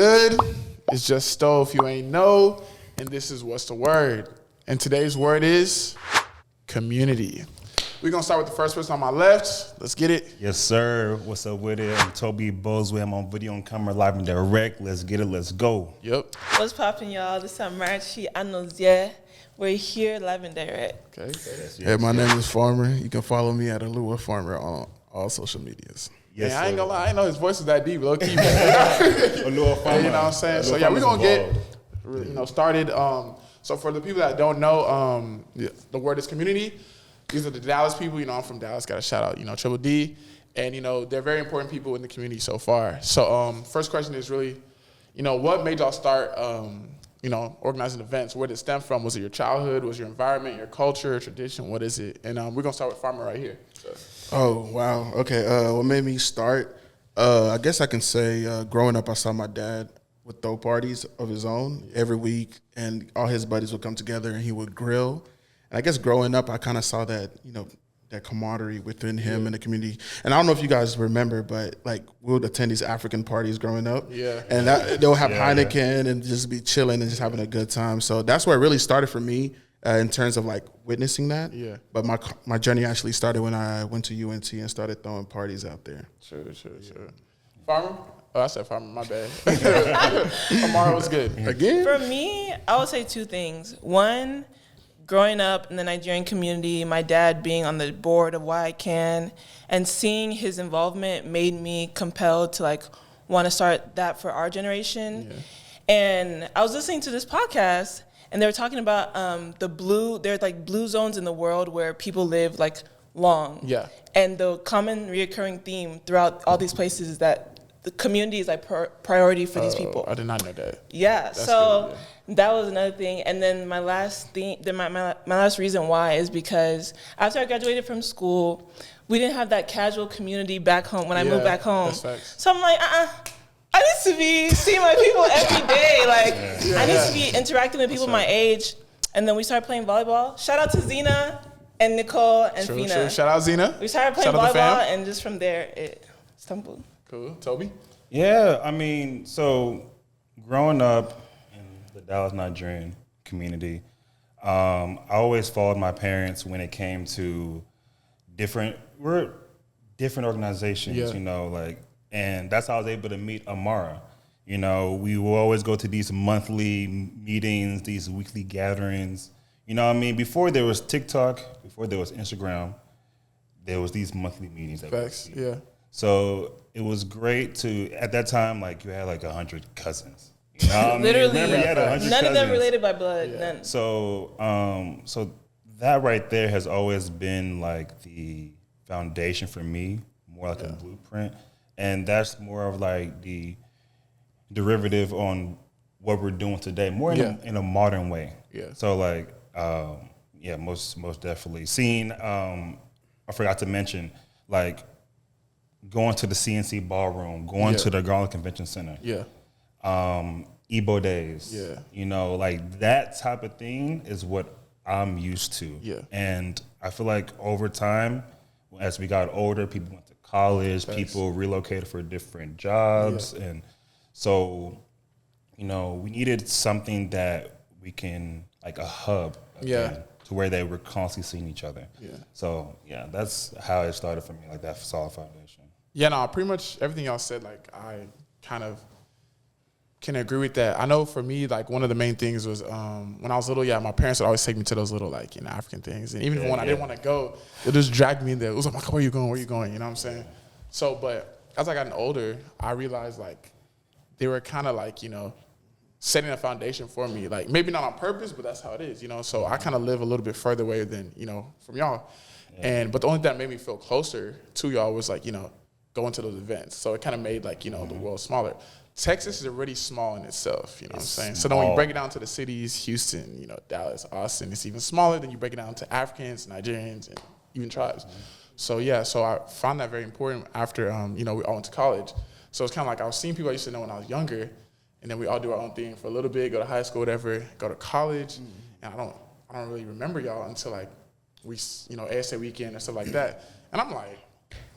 good? It's just Stowe if you ain't know. And this is What's the Word? And today's word is community. We're going to start with the first person on my left. Let's get it. Yes, sir. What's up with it? I'm Toby Bosway. I'm on video and camera, live and direct. Let's get it. Let's go. Yep. What's poppin', y'all? This is Marchi Anozie. We're here live and direct. Okay. Hey, my name is Farmer. You can follow me at Alua Farmer on all social medias. Yes, I ain't gonna lie. I ain't know his voice is that deep, low key. You know what I'm saying? So yeah, we're gonna get started. So for the people that don't know, the word is community. These are the Dallas people. I'm from Dallas. Got a shout out, Triple D, and they're very important people in the community so far. So first question is really, what made y'all start, organizing events? Where did it stem from? Was it your childhood? Was your environment, your culture, tradition? What is it? And we're gonna start with Farmer right here. So. Oh, wow. Okay. What made me start? I guess I can say growing up, I saw my dad would throw parties of his own every week, and all his buddies would come together and he would grill. And I guess growing up, I kind of saw that, that camaraderie within him and the community. And I don't know if you guys remember, but we would attend these African parties growing up. Yeah. And they'll have Heineken and just be chilling and just having a good time. So that's where it really started for me. In terms of witnessing that, But my journey actually started when I went to UNT and started throwing parties out there. Sure. Farmer? Oh, I said Farmer. My bad. Amara was good. Again? For me, I would say two things. One, growing up in the Nigerian community, my dad being on the board of Why I Can, and seeing his involvement made me compelled to want to start that for our generation. Yeah. And I was listening to this podcast. And they were talking about there's blue zones in the world where people live long. Yeah. And the common reoccurring theme throughout all these places is that the community is priority for these people. I did not know that. Yeah. That's so good, yeah. That was another thing. And then my last reason why is because after I graduated from school, we didn't have that casual community back home when I moved back home. That's facts. So I'm like, I need to be seeing my people every day. I need to be interacting with people my age. And then we started playing volleyball. Shout out to Zena and Nicole and Fina. True. Shout out Zena. We started playing volleyball, and just from there, it stumbled. Cool. Toby? Yeah, so growing up in the Dallas Nigerian community, I always followed my parents when it came to different organizations, and that's how I was able to meet Amara. We will always go to these monthly meetings, these weekly gatherings. Before there was TikTok, before there was Instagram, there was these monthly meetings. Facts, yeah. So it was great to, at that time, you had 100 cousins. Literally, Remember, you had 100 none cousins. of them related by blood. Yeah. None. So that right there has always been the foundation for me, more a blueprint. And that's more of the derivative on what we're doing today, more in a modern way. Yeah. So most definitely. Seeing, I forgot to mention, going to the CNC ballroom, going to the Garland Convention Center. Yeah. Igbo days. Yeah. That type of thing is what I'm used to. Yeah. And I feel over time, as we got older, people went to college, people relocated for different jobs. Yeah. And so, we needed something that we can, a hub again, to where they were constantly seeing each other. Yeah. So, that's how it started for me, that solid foundation. Yeah, no, pretty much everything y'all said, I kind of can agree with that. I know for me, one of the main things was when I was little, my parents would always take me to those little, African things. And even when I didn't want to go, they just dragged me in there. It was like, where you going? Where you going? You know what I'm saying? So, but as I got older, I realized, they were kind of, setting a foundation for me. Maybe not on purpose, but that's how it is, So I kind of live a little bit further away than, from y'all. Yeah. But the only thing that made me feel closer to y'all was, going to those events. So it kind of made, the world smaller. Texas is already small in itself, you know what I'm saying? So then when you break it down to the cities, Houston, Dallas, Austin, it's even smaller. Then you break it down to Africans, Nigerians, and even tribes. So I found that very important after, we all went to college. So it's kind of I was seeing people I used to know when I was younger, and then we all do our own thing for a little bit, go to high school, whatever, go to college, and I don't really remember y'all until we, ASA weekend or stuff like that. And I'm like,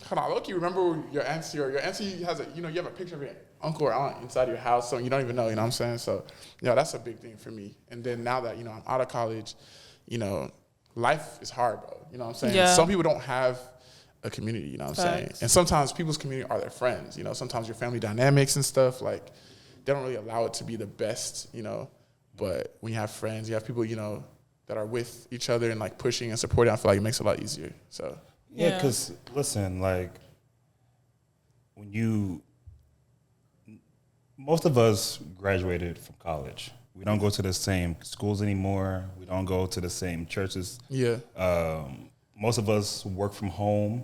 Hold on, Loki, remember your auntie has you have a picture of your uncle or aunt inside your house, so you don't even know, you know what I'm saying? So, that's a big thing for me. And then now that, I'm out of college, life is hard, bro. You know what I'm saying? Yeah. Some people don't have a community, you know what I'm saying? Facts. And sometimes people's community are their friends, sometimes your family dynamics and stuff, like, they don't really allow it to be the best, but when you have friends, you have people, that are with each other and, like, pushing and supporting, I feel like it makes it a lot easier, so. Yeah, because listen, like most of us graduated from college. We don't go to the same schools anymore. We don't go to the same churches. Yeah. Most of us work from home.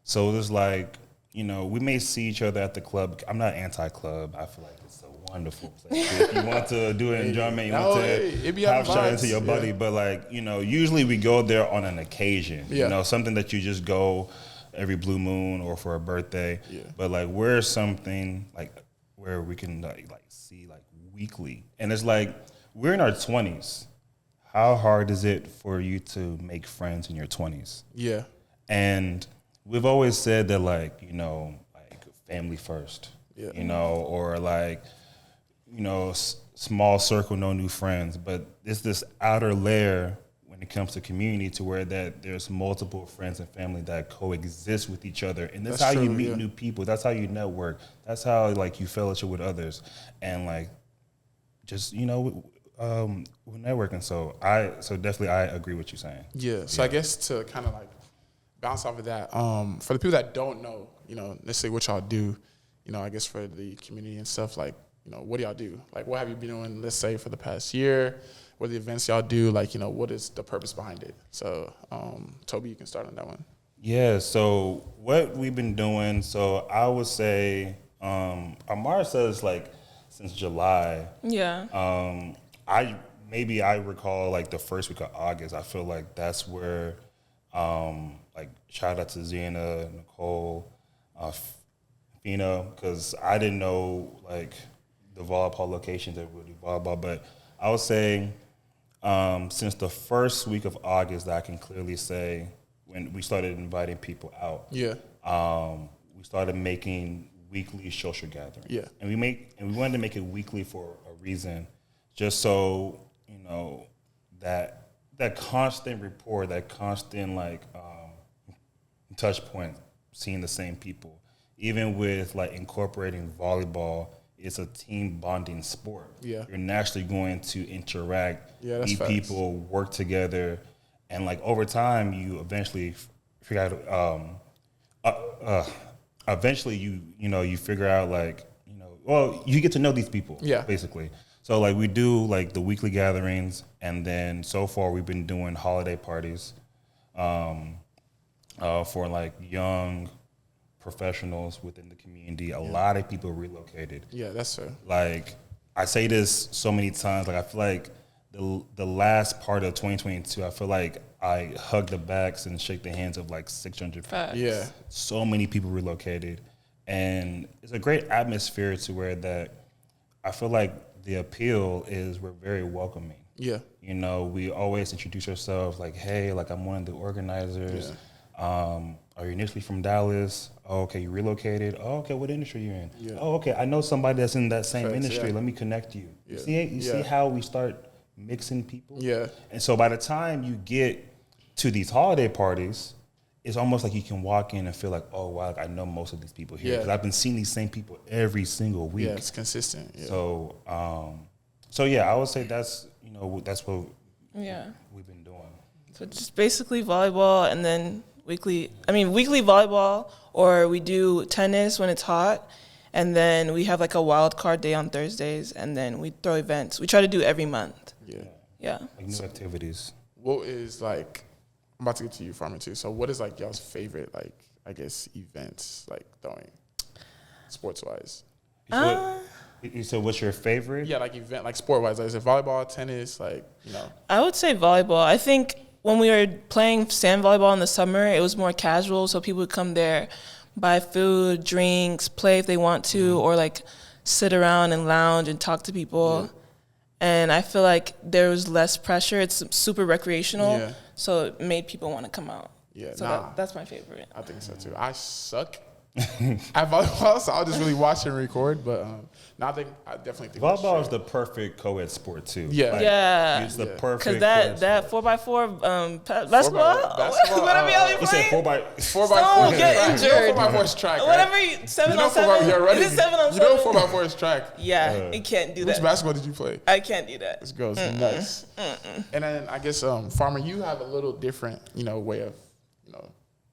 So it's like, we may see each other at the club. I'm not anti-club. I feel like it's a wonderful place. If you want to do an enjoyment, you want to have shout into your buddy. But like, usually we go there on an occasion. Something that you just go every blue moon or for a birthday. Yeah. But like, where's something like where we can like see like weekly? And it's like, we're in our 20s. How hard is it for you to make friends in your 20s? Yeah. And we've always said that like, like family first, or like, small circle, no new friends. But it's this outer layer when it comes to community to where that there's multiple friends and family that coexist with each other. And that's how you meet new people. That's how you network. That's how like you fellowship with others. And like, just, with networking. So definitely I agree with you saying. Yeah. So I guess to kind of like bounce off of that, for the people that don't know, necessarily what y'all do, I guess for the community and stuff, like, what do y'all do? Like, what have you been doing, let's say, for the past year? What are the events y'all do? Like, what is the purpose behind it? So, Toby, you can start on that one. Yeah, so what we've been doing, so I would say, Amara says, like, since July. Yeah. I recall, like, the first week of August. I feel like that's where, like, shout out to Zena, Nicole, Fina, because I didn't know, like, the volleyball locations that would do volleyball. But I would say since the first week of August, that I can clearly say when we started inviting people out. Yeah. We started making weekly social gatherings. Yeah. And we wanted to make it weekly for a reason, just so that constant rapport, that constant like touch point, seeing the same people. Even with like incorporating volleyball, it's a team bonding sport. Yeah. You're naturally going to interact, meet people, work together, and like over time, you eventually figure out. Eventually, you figure out like you get to know these people. Yeah. Basically. So like we do like the weekly gatherings, and then so far we've been doing holiday parties, for like young professionals within the community. A lot of people relocated. Yeah, that's fair. Like I say this so many times, like I feel like the last part of 2022, I feel like I hug the backs and shake the hands of like 600 people. Yeah. So many people relocated. And it's a great atmosphere to where that I feel like the appeal is we're very welcoming. Yeah. We always introduce ourselves like, hey, like I'm one of the organizers. Yeah. Are you initially from Dallas? Oh, okay, you relocated. Oh, okay, what industry you in? Yeah. Oh, okay, I know somebody that's in that same industry. Yeah. Let me connect you. Yeah. You see how we start mixing people? Yeah. And so by the time you get to these holiday parties, it's almost like you can walk in and feel like, oh, wow, I know most of these people here. Because I've been seeing these same people every single week. Yeah, it's consistent. Yeah. So yeah, I would say that's what we've been doing. So just basically volleyball and then weekly volleyball, or we do tennis when it's hot, and then we have like a wild card day on Thursdays, and then we throw events. We try to do every month. Yeah. Yeah. Like new activities. What is like, I'm about to get to you, Farmer, too. So what is like y'all's favorite, like, I guess, events, like throwing, sports-wise? You said what's your favorite? Yeah, like event, like sport-wise. Like, is it volleyball, tennis, like, I would say volleyball. I think when we were playing sand volleyball in the summer, it was more casual, so people would come there, buy food, drinks, play if they want to, or like sit around and lounge and talk to people. Yeah. And I feel like there was less pressure. It's super recreational, so it made people want to come out. Yeah, So that's my favorite. I think so too. I suck at volleyball, so I'll just really watch and record. But I definitely think Volleyball is the perfect co-ed sport too. Yeah. Yeah. It's the Yeah. perfect. Because that 4x4 basketball, basketball, whatever y'all be You said playing, 4x4. Someone get injured. 4x4 is track. Whatever, Right? 7-on-7. Is it 7-on-7? You know 4x4 is track. Yeah, you can't do Which that. basketball did you play? I can't do that. This girl's nuts. And then I guess Farmer, you have a little different, way of,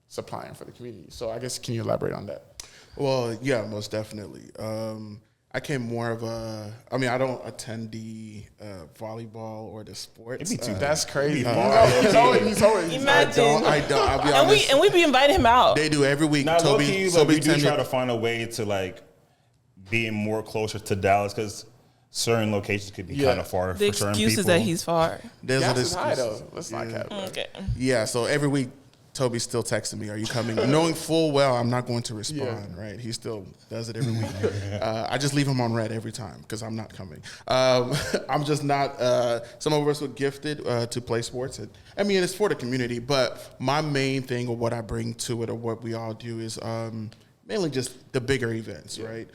supplying for the community. So I guess can you elaborate on that? Well, yeah, most definitely. I came more of I don't attend the volleyball or the sports. It'd be too That's crazy. He's He's always Imagine. I don't. I'll be honest. And we be inviting him out. They do every week. Now, Toby, low-key, Toby we do tell me- try to find a way to like being more closer to Dallas because certain locations could be kind of far The for certain excuse people. is that he's far. There's Gas an is high excuse. though. Let's not cap. Okay. Yeah, so every week Toby's still texting me, "Are you coming?" Knowing full well I'm not going to respond. Right? He still does it every week. I just leave him on red every time because I'm not coming. I'm just not. Some of us were gifted to play sports. And, I mean, it's for the community, but my main thing or what I bring to it or what we all do is mainly just the bigger events, right?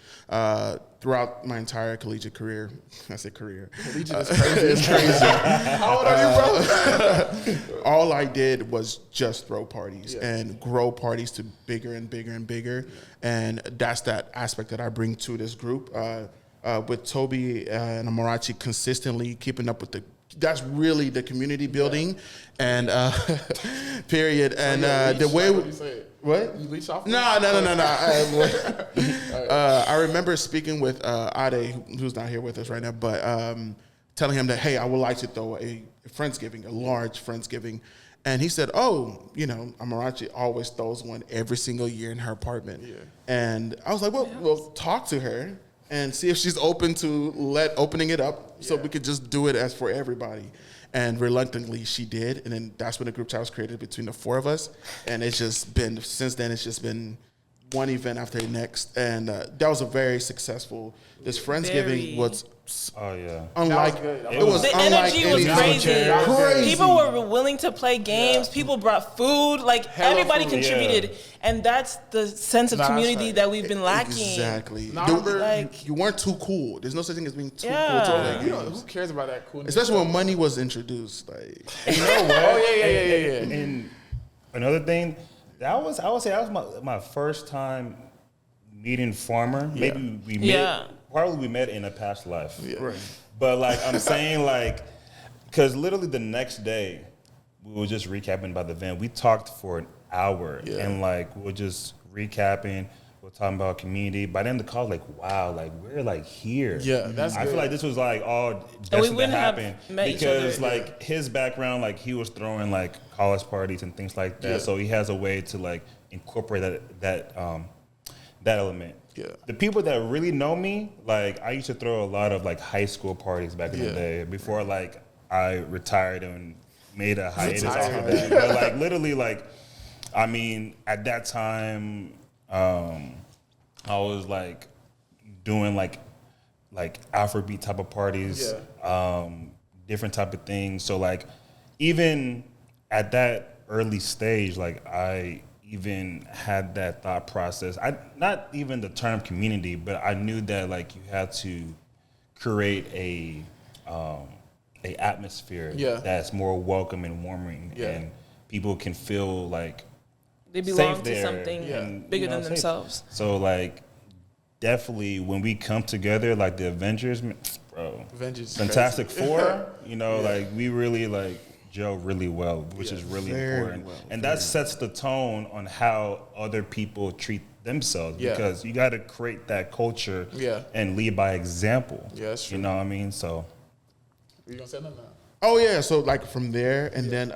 Throughout my entire collegiate career, I say career. Collegiate is crazy. It's crazy. How old are you, bro? All I did was just throw parties and grow parties to bigger and bigger and bigger. And that's that aspect that I bring to this group. With Toby and Amarachi consistently keeping up with that's really the community building and period. And the way what? You leech off? No. I remember speaking with Ade, who's not here with us right now, but telling him that, hey, I would like to throw a Friendsgiving, a large Friendsgiving. And he said, Amarachi always throws one every single year in her apartment. Yeah. And I was like, well, talk to her and see if she's open to opening it up so we could just do it as for everybody. And reluctantly, she did. And then that's when the group chat was created between the four of us. And it's just been, since then, it's just been one event after the next. And that was a very successful, this Friendsgiving was unlike, it was the unlike energy was any crazy. People were willing to play games. People brought food. Like, everybody contributed. Yeah. And that's the sense of community right. that we've been lacking. Exactly. Like, you weren't too cool. There's no such thing as being too cool Yeah. to play You know, games. who cares about that coolness? Especially when money was introduced. Like, You know what? Oh, yeah. And another thing, I would say that was my first time meeting Farmer. Maybe we met in a past life. Yeah. right. But like I'm saying, like, because literally the next day we were just recapping about the event. We talked for an hour and like we were just recapping. We're talking about community. By then the call, like, wow, like we're like here. Yeah, that's I good. feel like this was like all we destined to wouldn't have happen met each because other. like his background, like he was throwing like college parties and things like that. Yeah. So he has a way to like incorporate that element. Yeah. The people that really know me, like I used to throw a lot of like high school parties back in the day before like I retired and made a hiatus off of that. But like literally like, I mean, at that time, I was like doing like Afrobeat type of parties, different type of things. So like even at that early stage, like I even had that thought process. Not even the term community, but I knew that like you had to create a atmosphere that's more welcoming, warming, and people can feel like they belong safe to there something and, bigger you know, than safe. themselves. So like definitely when we come together, like the Avengers, bro, Fantastic Four, you know, like we really like gel really well, which is really important. And that sets the tone on how other people treat themselves because you got to create that culture and lead by example. Yeah, that's true. You know what I mean? So. You gonna say nothing? Oh yeah, so like from there, and then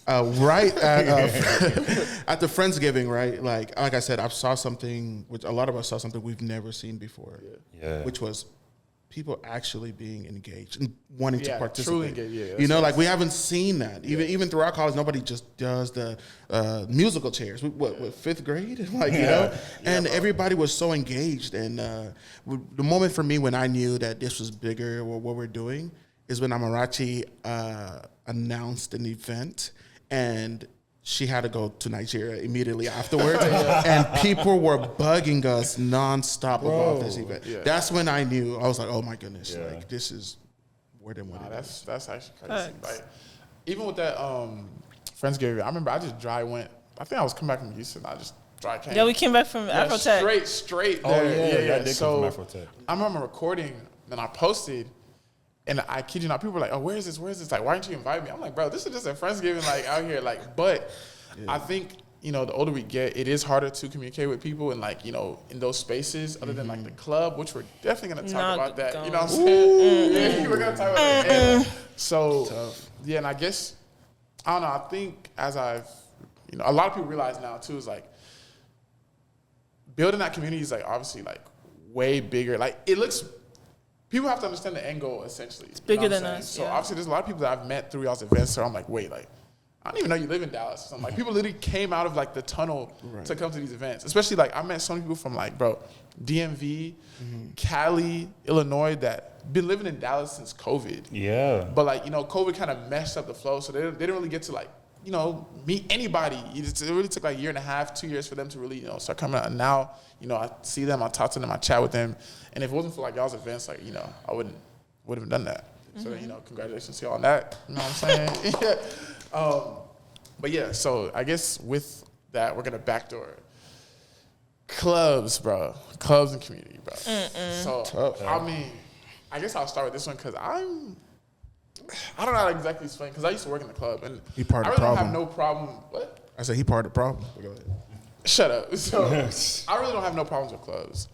right at the Friendsgiving, right? Like I said, I saw something, which a lot of us saw something we've never seen before, which was people actually being engaged and wanting to participate. Truly engaged, you know, like we haven't seen that. Even throughout college, nobody just does the musical chairs. What fifth grade? Like you know, and everybody was so engaged. And the moment for me when I knew that this was bigger or what we're doing is when Amarachi announced an event, and she had to go to Nigeria immediately afterwards, and people were bugging us nonstop about this event. Yeah. That's when I knew. I was like, "Oh my goodness! Like this is more than what it is." That's actually crazy. Like even with that Friendsgiving, I remember I just dry went. I think I was coming back from Houston. I just dry came. Yeah, we came back from Afrotech. Straight Oh there. yeah. I did come from Afrotech. I remember recording, and I posted. And I kid you not, people were like, "Oh, where is this? Where is this? Like, why didn't you invite me?" I'm like, "Bro, this is just a Friendsgiving, like out here, like." But I think the older we get, it is harder to communicate with people, and like in those spaces, other than like the club, which we're definitely gonna talk about that. You know what I'm saying? Yeah, we're gonna talk about that. So yeah, and I guess I don't know. I think as I've a lot of people realize now too is like building that community is like obviously like way bigger. Like it looks. People have to understand the end goal, essentially. It's bigger than us. So obviously, there's a lot of people that I've met through y'all's events. So I'm like, wait, like, I don't even know you live in Dallas. So I'm like, people literally came out of like the tunnel to come to these events. Especially like I met so many people from like, bro, DMV, Cali, Illinois that been living in Dallas since COVID. Yeah. But like COVID kind of messed up the flow, so they didn't really get to like meet anybody. It really took like a year and a half, 2 years for them to really start coming out. And now I see them, I talk to them, I chat with them. And if it wasn't for like y'all's events, like, I would have done that. So, congratulations to y'all on that. You know what I'm saying? But yeah, so I guess with that, we're going to backdoor clubs, bro. Clubs and community, bro. So, tough. I mean, I guess I'll start with this one because I don't know how to exactly explain because I used to work in the club. And he part I of the really problem. don't have no problem. What? I said he part of the problem. Go ahead. Shut up. So I really don't have no problems with clubs.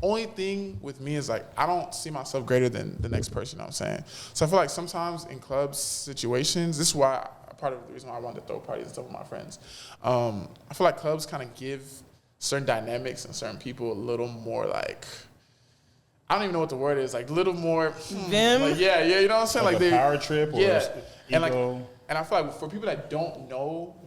Only thing with me is like I don't see myself greater than the next person. You know what I'm saying? So I feel like sometimes in club situations, this is why part of the reason why I wanted to throw parties and stuff with my friends. I feel like clubs kind of give certain dynamics and certain people a little more like I don't even know what the word is, like a little more them. Like, yeah, you know what I'm saying? Like a power trip or ego. And I feel like for people that don't know.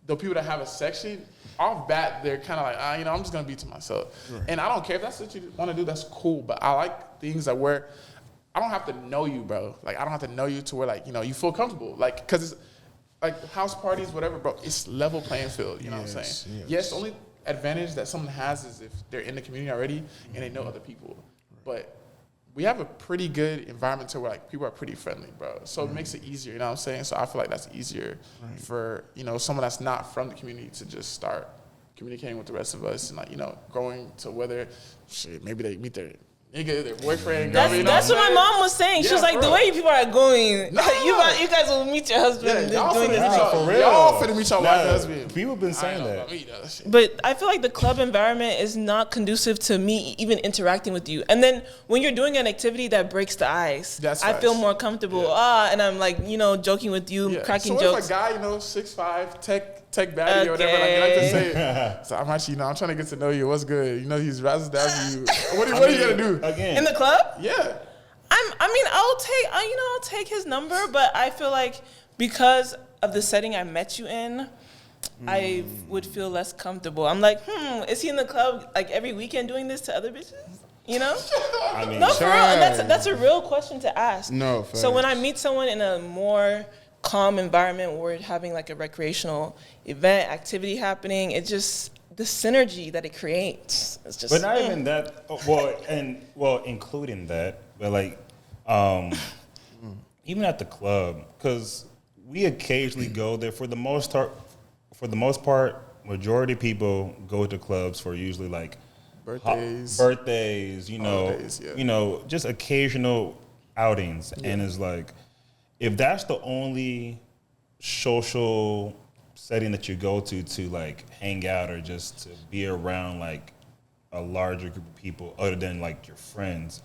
The people that have a section, off bat, they're kind of like, I'm just going to be to myself. Right. And I don't care if that's what you want to do, that's cool. But I like things that where I don't have to know you, bro. Like, I don't have to know you to where, like, you feel comfortable. Like, because it's like house parties, whatever, bro, it's level playing field. You know what I'm saying? Yes, the only advantage that someone has is if they're in the community already and they know other people. But we have a pretty good environment to where like people are pretty friendly, bro. So it makes it easier, you know what I'm saying? So I feel like that's easier for, someone that's not from the community to just start communicating with the rest of us and like, growing to whether maybe they meet their nigga, their boyfriend. That's what my mom was saying. She was like, the way people are going, you guys will meet your husband. Y'all doing this. for real. Y'all finna meet your wife husband. People been saying that. But I feel like the club environment is not conducive to me even interacting with you. And then when you're doing an activity that breaks the ice, I feel more comfortable. And I'm like, joking with you, cracking jokes. So if a guy, 6'5", tech baddie or whatever, like I like to say. So I'm actually, I'm trying to get to know you. What's good? He's razzle dazzle you. What are you gonna do? Again. In the club? Yeah. I'll take his number, but I feel like because of the setting I met you in, I would feel less comfortable. I'm like, is he in the club like every weekend doing this to other bitches? I mean, no, for real. And that's a real question to ask. No, so when I meet someone in a more calm environment where we're having like a recreational event, activity happening, it just the synergy that it creates. It's just. But not even that. Including that, but like, even at the club, because we occasionally go there. For the most part, majority of people go to clubs for usually like birthdays, holidays, just occasional outings, and it's like. If that's the only social setting that you go to like hang out or just to be around like a larger group of people other than like your friends,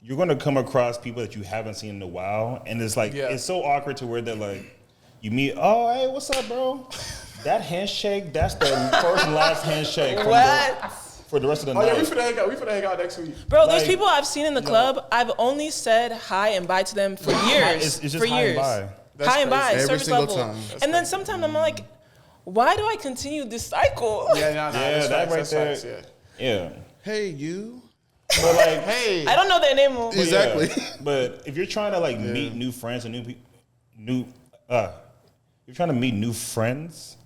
you're going to come across people that you haven't seen in a while. And it's like, it's so awkward to where they're like, you meet, oh, hey, what's up, bro? That handshake, that's the first and last handshake. For the rest of the night. Yeah, we finna hang out next week. Bro, there's people I've seen in the club. I've only said hi and bye to them for years. It's just hi and bye. Hi and bye, every service single level. time. And then sometimes I'm like, why do I continue this cycle? That right there. Yeah. Hey, you. But like, hey. I don't know their name. Exactly. But if you're trying to like meet new friends and new people, if you're trying to meet new friends,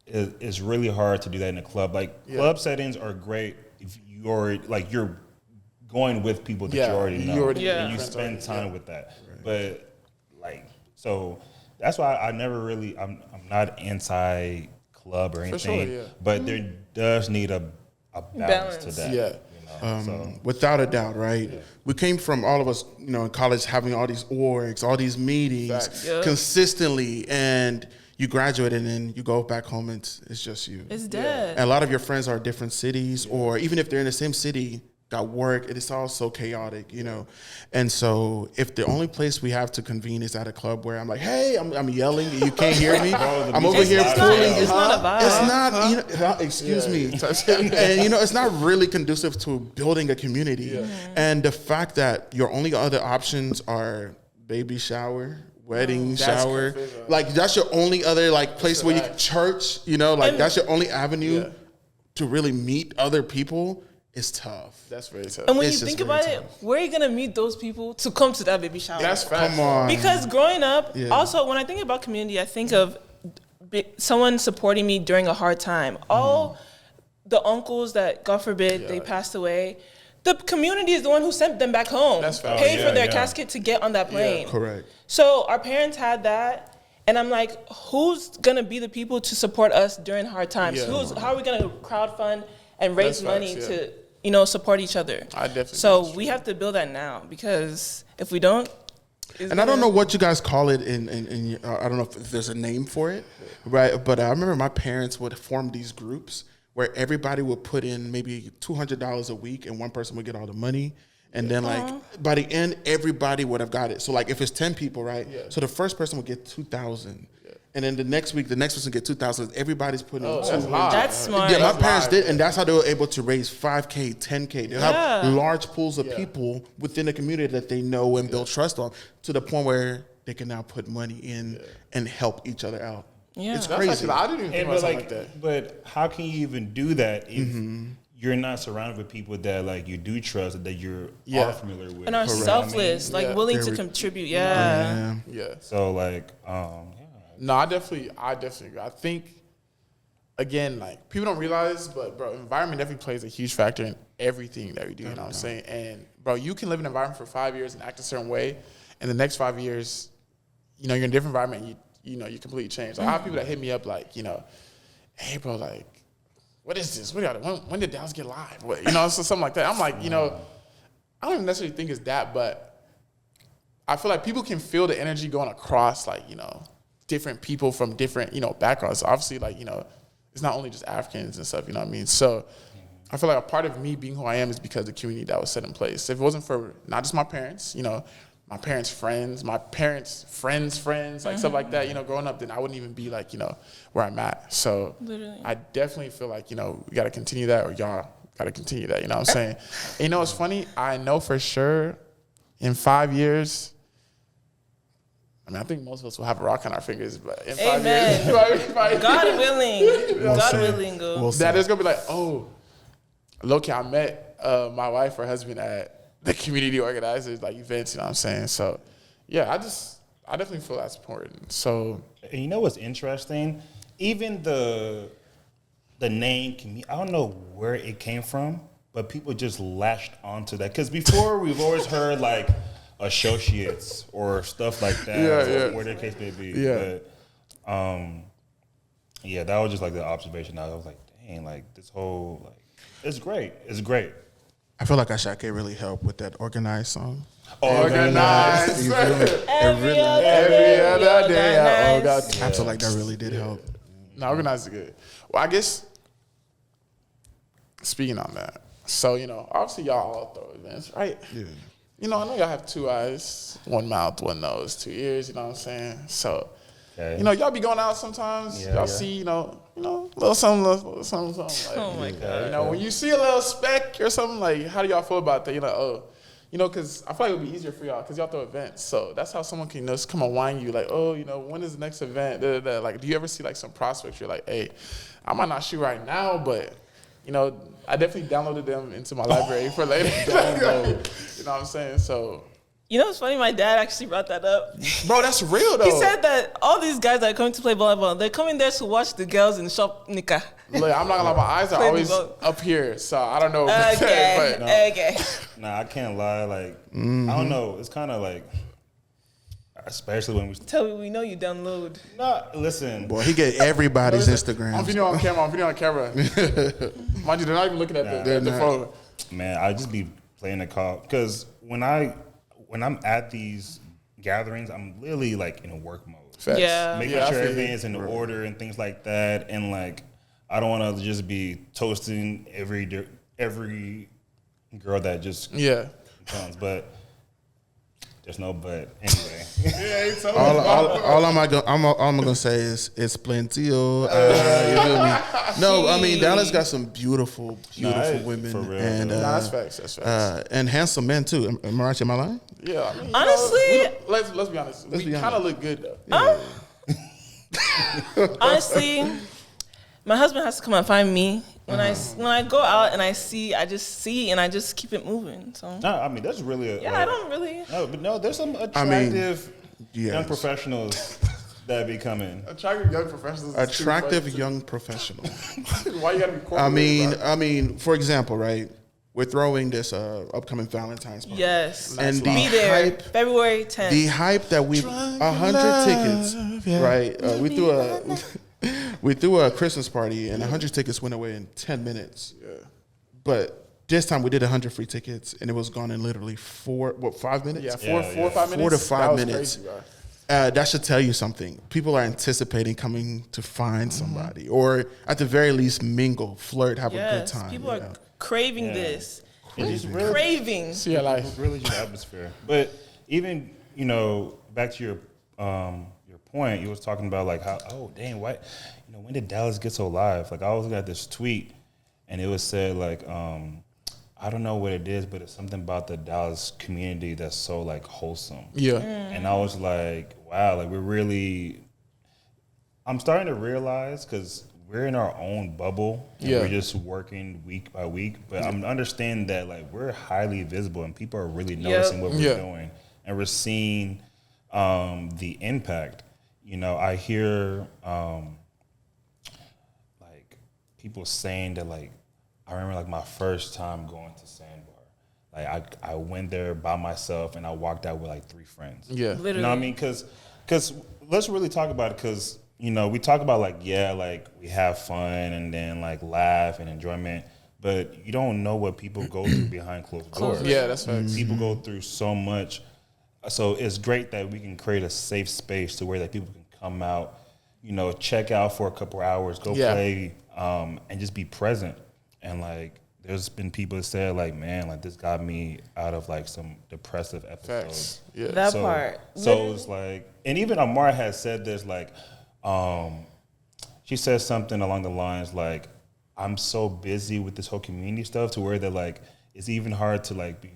it's really hard to do that in a club. Like club settings are great if you're going with people that you already know and you spend time with that. Right. But like, so that's why I'm not anti club or anything. Sure, but there does need a balance to that. Yeah. Without a doubt, right? Yeah. We came from, all of us, in college, having all these orgs, all these meetings consistently, and you graduate and then you go back home and it's just you. It's dead. And a lot of your friends are in different cities, or even if they're in the same city, got work, it's all so chaotic, And so if the only place we have to convene is at a club where I'm like, hey, I'm yelling, you can't hear me. I'm over here pulling. It's not a vibe. It's not, excuse me. And it's not really conducive to building a community. Yeah. And the fact that your only other options are baby shower, wedding shower, like that's your only other place where you can church, that's your only avenue to really meet other people. It's tough. That's very tough. And when you think about it, where are you gonna meet those people to come to that baby shower? That's fast. Come on. Because growing up, also when I think about community, I think of someone supporting me during a hard time. All the uncles that, God forbid, they passed away. The community is the one who sent them back home. That's fast. Paid for their casket to get on that plane. Yeah, correct. So our parents had that. And I'm like, who's gonna be the people to support us during hard times? How are we gonna crowdfund and raise money to, support each other? I definitely. So we have to build that now, because if we don't, I don't know what you guys call it in I don't know if there's a name for it, right? But I remember my parents would form these groups where everybody would put in maybe $200 a week, and one person would get all the money. And then by the end, everybody would have got it. So if it's 10 people, right? Yeah. So the first person would get 2,000. And then the next week, the next person get 2,000. Everybody's putting in 200. That's smart. Yeah, my parents did, and that's how they were able to raise 5K, 10K. They have large pools of people within the community that they know and build trust on, to the point where they can now put money in and help each other out. Yeah. It's crazy. I didn't even think about something like that. But how can you even do that if you're not surrounded with people that you do trust, that you're all familiar with, and are selfless, willing to contribute? Yeah. So no, I definitely agree. I think, again, people don't realize, but bro, environment definitely plays a huge factor in everything that we do. You know what I'm saying? And bro, you can live in an environment for 5 years and act a certain way, and the next 5 years, you're in a different environment. You completely change. I have people that hit me up hey bro, what is this? When did Dallas get live? So something like that. I'm like, I don't even necessarily think it's that, but I feel like people can feel the energy going across, different people from different, backgrounds. Obviously, it's not only just Africans and stuff, you know what I mean? So I feel like a part of me being who I am is because of the community that was set in place. If it wasn't for not just my parents, my parents' friends, my parents' friends, stuff like that, growing up, then I wouldn't even be where I'm at. So literally. I definitely feel like, we got to continue that, or y'all got to continue that, you know what I'm saying? And it's funny, I know for sure in 5 years, I think most of us will have a rock on our fingers, but in 5 years, God willing, God willing, that is gonna be low-key, I met my wife or husband at the community organizers events. You know what I'm saying? So, yeah, I definitely feel that's important. So, and you know what's interesting? Even the name, I don't know where it came from, but people just latched onto that. Because before we've always heard associates or stuff like that, or the case may be. But that was just the observation. I was like, dang, this whole it's great. It's great. I feel like Ashake really helped with that Organized song. Organized. Every other day. I feel like that really did help. No, Organized is good. Well, I guess, speaking on that, so, obviously y'all all throw events, right? Yeah. I know y'all have 2 eyes, 1 mouth, 1 nose, 2 ears, you know what I'm saying? So, y'all be going out sometimes. Y'all see, little something. Oh my God. When you see a little speck or something, how do y'all feel about that? You're like, because I feel like it would be easier for y'all because y'all throw events. So that's how someone can just come and whine you, when is the next event? Do you ever see some prospects? You're like, hey, I might not shoot right now, but I definitely downloaded them into my library for later. You know what I'm saying? So You know what's funny? My dad actually brought that up. Bro, that's real though. He said that all these guys that are coming to play volleyball, they're coming there to watch the girls in the shop nika. Look, I'm not gonna lie, my eyes are Play the always ball. up here, so I don't know. Okay, but okay. Nah, I can't lie. Like, I don't know. It's kind of like, especially when we. Tell me, we know you download. Nah, listen. Boy, he get everybody's Instagram. I'm video on camera. Mind you, they're not even looking at the phone. Man, I just be playing the call because when I'm at these gatherings, I'm literally like in a work mode. Facts. Yeah. Making I sure feel everything you. is in order and things like that. And like, I don't want to just be toasting every girl that just comes. But there's no but anyway. All I'm gonna say is it's plenty. You feel me? No, I mean Dallas got some beautiful women, for real, and That's facts. That's facts. and handsome men too. Am I right? Am I lying? Yeah. I mean, Honestly, let's be honest. We be kind of honest. look good though. honestly, my husband has to come and find me. When I go out and I just see and I just keep it moving. So No, I mean that's really I don't really. No, but no, there's some attractive young yes. professionals that be coming. Attractive young professionals. is too Attractive much. young professional. Why you gotta be corporate? I mean, for example, right? We're throwing this upcoming Valentine's party. Yes. And the Be there hype, February 10th. the hype that we 100 tickets, right? We threw a Christmas party and 100 tickets went away in 10 minutes. Yeah. But this time we did 100 free tickets and it was gone in literally 5 minutes? Yeah, 4 or 5 minutes. 4 to 5 That was minutes. crazy, bro. That should tell you something. People are anticipating coming to find somebody, or at the very least, mingle, flirt, have a good yes. time. People are craving Yeah. this. It's just really, Craving. See your life. it's really just atmosphere. But even back to your point, you was talking about like how when did Dallas get so live? Like I was looking at this tweet, and it was said like I don't know what it is, but it's something about the Dallas community that's so like wholesome. Yeah. And I was like, wow, like I'm starting to realize because we're in our own bubble and Yeah. we're just working week by week, but I'm understanding that like we're highly visible and people are really noticing what we're Yeah. doing and we're seeing the impact. I hear like people saying that like I remember like my first time going to Sandbar. Like I went there by myself and I walked out with like 3 friends. Yeah. Literally. You know what I mean? Because let's really talk about it because, we talk about like, like we have fun and then like laugh and enjoyment, but you don't know what people go through behind closed doors. Yeah, that's facts. People go through so much. So it's great that we can create a safe space to where that people can come out, check out for a couple hours, go Yeah. play, and just be present. And like, there's been people that said like, man, like this got me out of like some depressive episodes. Facts. Yeah. That part. So it's like, and even Amara has said this, like, she says something along the lines like, I'm so busy with this whole community stuff to where that like, it's even hard to like be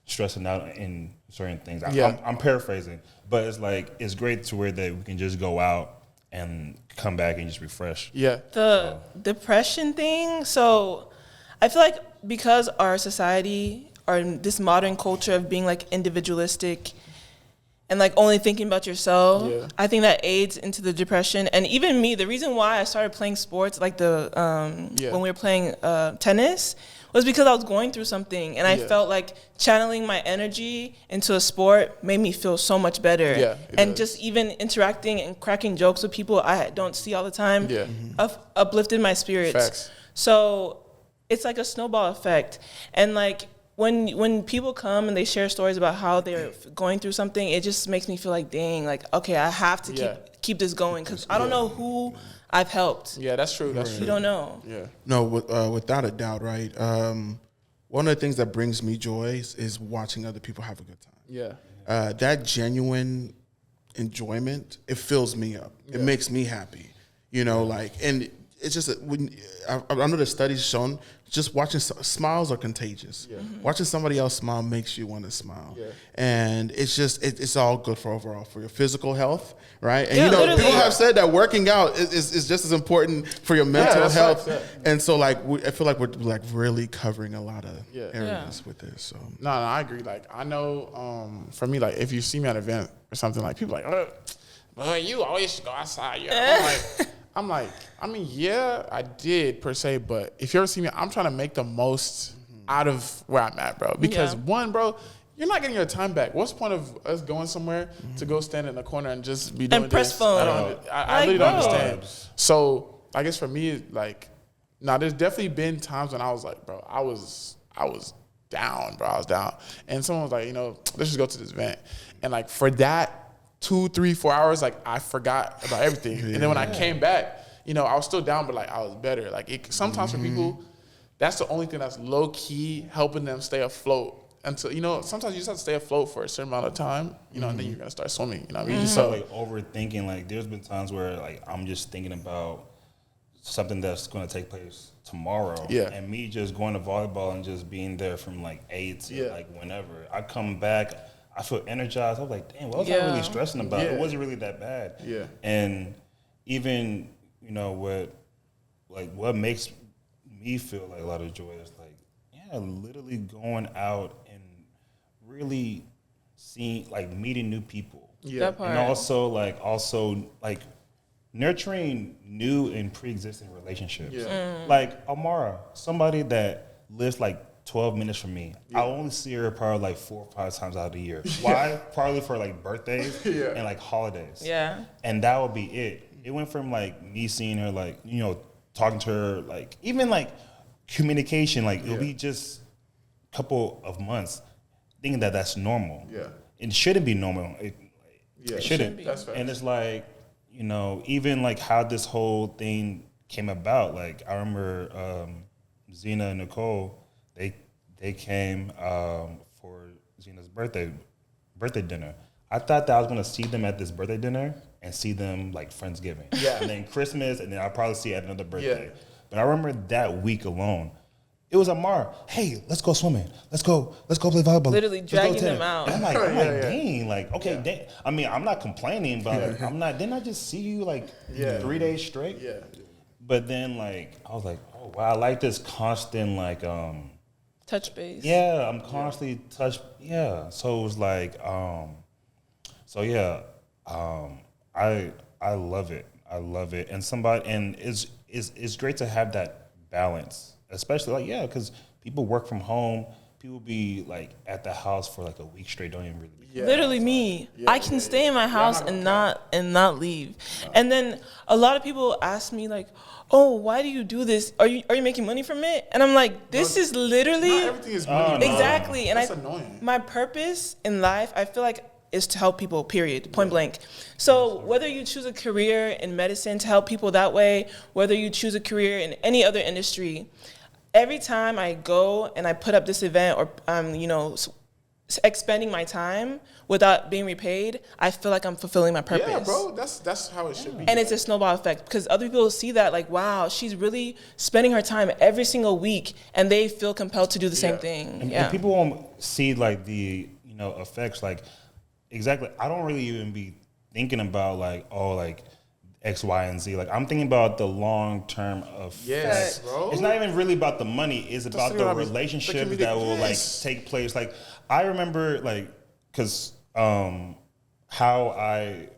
stressing out in certain things. Yeah. I'm paraphrasing, but it's like, it's great to where that we can just go out and come back and just refresh. Yeah. The depression thing. So I feel like because our society or this modern culture of being like individualistic and like only thinking about yourself, Yeah. I think that aids into the depression. And even me, the reason why I started playing sports, like when we were playing tennis, was because I was going through something and I Yeah. felt like channeling my energy into a sport made me feel so much better. Yeah, it and does. just even interacting and cracking jokes with people I don't see all the time Yeah. uplifted my spirits. Facts. So it's like a snowball effect. And like when people come and they share stories about how they're going through something, it just makes me feel like, dang, like, okay, I have to Yeah. keep this going because I don't know who I've helped. Yeah, that's true. That's You true. don't know. Yeah. No, without a doubt, right? One of the things that brings me joy is watching other people have a good time. Yeah. That genuine enjoyment, it fills me up. It makes me happy. And it's just that when I know the studies shown just watching smiles are contagious. Yeah. Watching somebody else smile makes you want to smile. Yeah. And it's just it's all good for overall for your physical health, right? And people have said that working out is just as important for your mental health. Right. Yeah. And so like I feel like we're like really covering a lot of areas with this. So no, I agree. Like I know for me, like if you see me at an event or something, like people like, well, you always go outside. Yeah. I'm like, I mean, yeah, I did per se, but if you ever see me, I'm trying to make the most out of where I'm at, bro. Because one, bro, you're not getting your time back. What's the point of us going somewhere to go stand in the corner and just be doing and press this? phone? I really don't understand. So I guess for me, like, there's definitely been times when I was like, bro, I was down, bro. I was down, and someone was like, let's just go to this event, and like for that 2, 3, 4 hours, like I forgot about everything. And then when I came back, I was still down, but like I was better. Like sometimes for people, that's the only thing that's low key helping them stay afloat. Until sometimes you just have to stay afloat for a certain amount of time, and then you're gonna start swimming. You know what I mean? Just like overthinking. Like there's been times where like I'm just thinking about something that's gonna take place tomorrow. Yeah. And me just going to volleyball and just being there from like 8 to like whenever. I come back, I feel energized. I was like, damn, what was I really stressing about? It wasn't really that bad. Yeah. And even, what makes me feel like a lot of joy is like, literally going out and really seeing, like meeting new people. Yeah. And also nurturing new and pre-existing relationships. Yeah. Like Amara, somebody that lives like 12 minutes from me. Yeah. I only see her probably like 4 or 5 times out of the year. Why? Probably for like birthdays and like holidays. Yeah. And that would be it. It went from like me seeing her like, talking to her, like even like communication, like it'll be just a couple of months thinking that that's normal. Yeah. It shouldn't be normal. It shouldn't. That's fair. And it's like, even like how this whole thing came about. Like I remember Zena and Nicole, they came for Zena's birthday dinner. I thought that I was gonna see them at this birthday dinner and see them like Friendsgiving. Yeah. And then Christmas, and then I'll probably see at another birthday. Yeah. But I remember that week alone, it was Amar. Hey, let's go swimming. Let's go play volleyball. Literally dragging them out. And I'm like, dang, like, okay, dang. I mean, I'm not complaining, but didn't I just see you like 3 days straight? Yeah. But then like, I was like, oh wow, I like this constant like, touch base. Yeah, I'm constantly touch. Yeah. So it was like, I love it. I love it. And it's great to have that balance, especially like, because people work from home. People be like at the house for like a week straight, don't even really. Literally me. I can stay in my house and not leave. And then a lot of people ask me like, oh, why do you do this? Are you making money from it? And I'm like, this is literally not everything is money. Exactly. And that's annoying. My purpose in life, I feel like, is to help people, period, point blank. So whether you choose a career in medicine to help people that way, whether you choose a career in any other industry, every time I go and I put up this event or expending my time without being repaid, I feel like I'm fulfilling my purpose. Yeah, bro, that's how it should be. And it's a snowball effect because other people see that like, wow, she's really spending her time every single week, and they feel compelled to do the same thing. And people won't see like the effects. Like exactly, I don't really even be thinking about like X, Y, and Z. Like I'm thinking about the long term effects. Yes, bro. It's not even really about the money. It's about the relationships that will like take place. Like I remember like because how I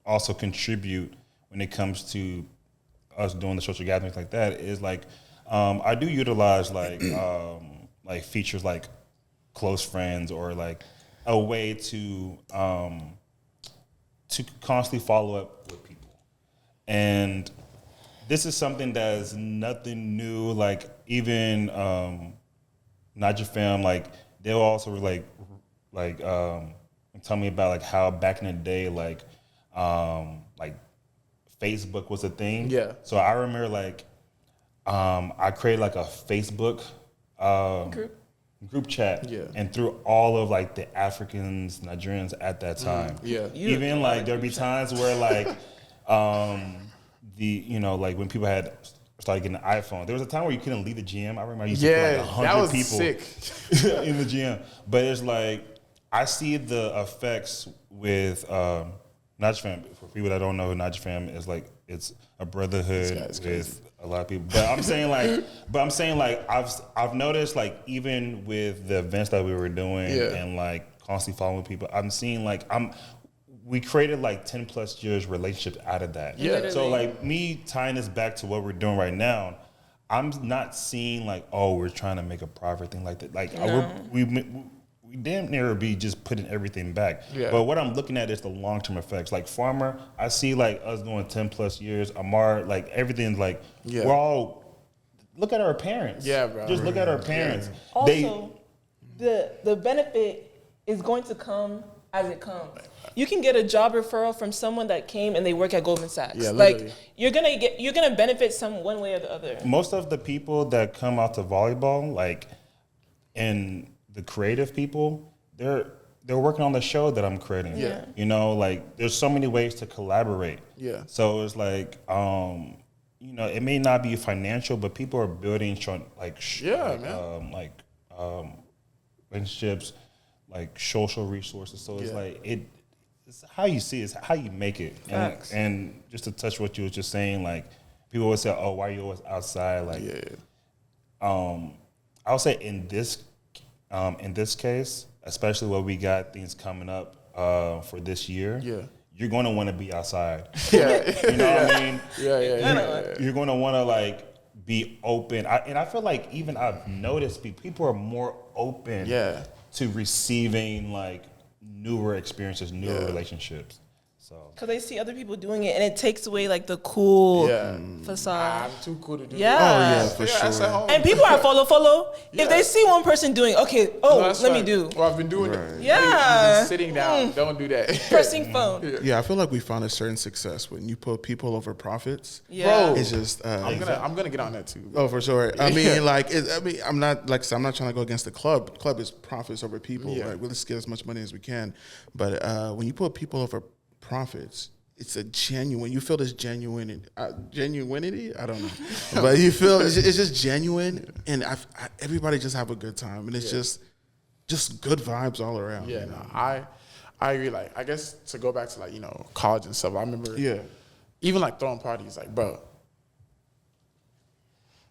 also contribute when it comes to us doing the social gatherings like that is like I do utilize like features like close friends or like a way to constantly follow up with people. And this is something that is nothing new. Like even Not Your Fam, like they'll also tell me about like how back in the day like Facebook was a thing. Yeah. So I remember like I created like a Facebook group chat, and through all of like the Africans, Nigerians at that time, even like there'd be times where like like when people had started getting an iPhone, there was a time where you couldn't leave the gym. I remember I used to put like 100 people sick. in the gym. But it's like I see the effects with Nudge Fam. For people that don't know who Nudge Fam is, like it's a brotherhood with a lot of people. But I'm saying like I've noticed like even with the events that we were doing and like constantly following people, I'm seeing like we created like 10 plus years relationships out of that. Yeah. So like me tying this back to what we're doing right now, I'm not seeing like, oh, we're trying to make a profit thing like that. Like we damn near be just putting everything back. Yeah. But what I'm looking at is the long-term effects. Like Farmer, I see like us going 10 plus years. Amar, like everything's like, we're all, look at our parents. Yeah, bro. Just look at our parents. Yeah. Also, the benefit is going to come as it comes. You can get a job referral from someone that came and they work at Goldman Sachs. Yeah, like you're gonna benefit some one way or the other. Most of the people that come out to volleyball, like, and the creative people, they're working on the show that I'm creating. Yeah. You know, like there's so many ways to collaborate. Yeah. So it's like, you know, it may not be financial, but people are building relationships, like social resources. So it's like it's how you see it, it's how you make it. And just to touch what you were just saying, like people would say, "Oh, why are you always outside?" Like, I would say in this case, especially where we got things coming up for this year, you're going to want to be outside. You know what I mean? You're going to want to like be open. And I feel like even I've noticed people are more open to receiving like newer experiences, newer relationships. Because they see other people doing it, and it takes away like the cool facade. I'm too cool to do that. Oh yeah, for sure. And people are follow. If they see one person doing, let me do. Well, I've been doing it. Yeah. Sitting down, don't do that. Pressing phone. Yeah, I feel like we found a certain success when you put people over profits. Yeah. Bro, it's just. I'm gonna get on that too. Oh, for sure. I mean, I'm not I'm not trying to go against the club. The club is profits over people. Yeah. Like, let's get as much money as we can. But when you put people over profits, it's a genuine. You feel this genuinity. I don't know, but you feel it's just genuine, and everybody just have a good time, and it's just good vibes all around. Yeah, you know? no, I agree. Like, I guess to go back to like college and stuff. I remember, even like throwing parties. Like, bro,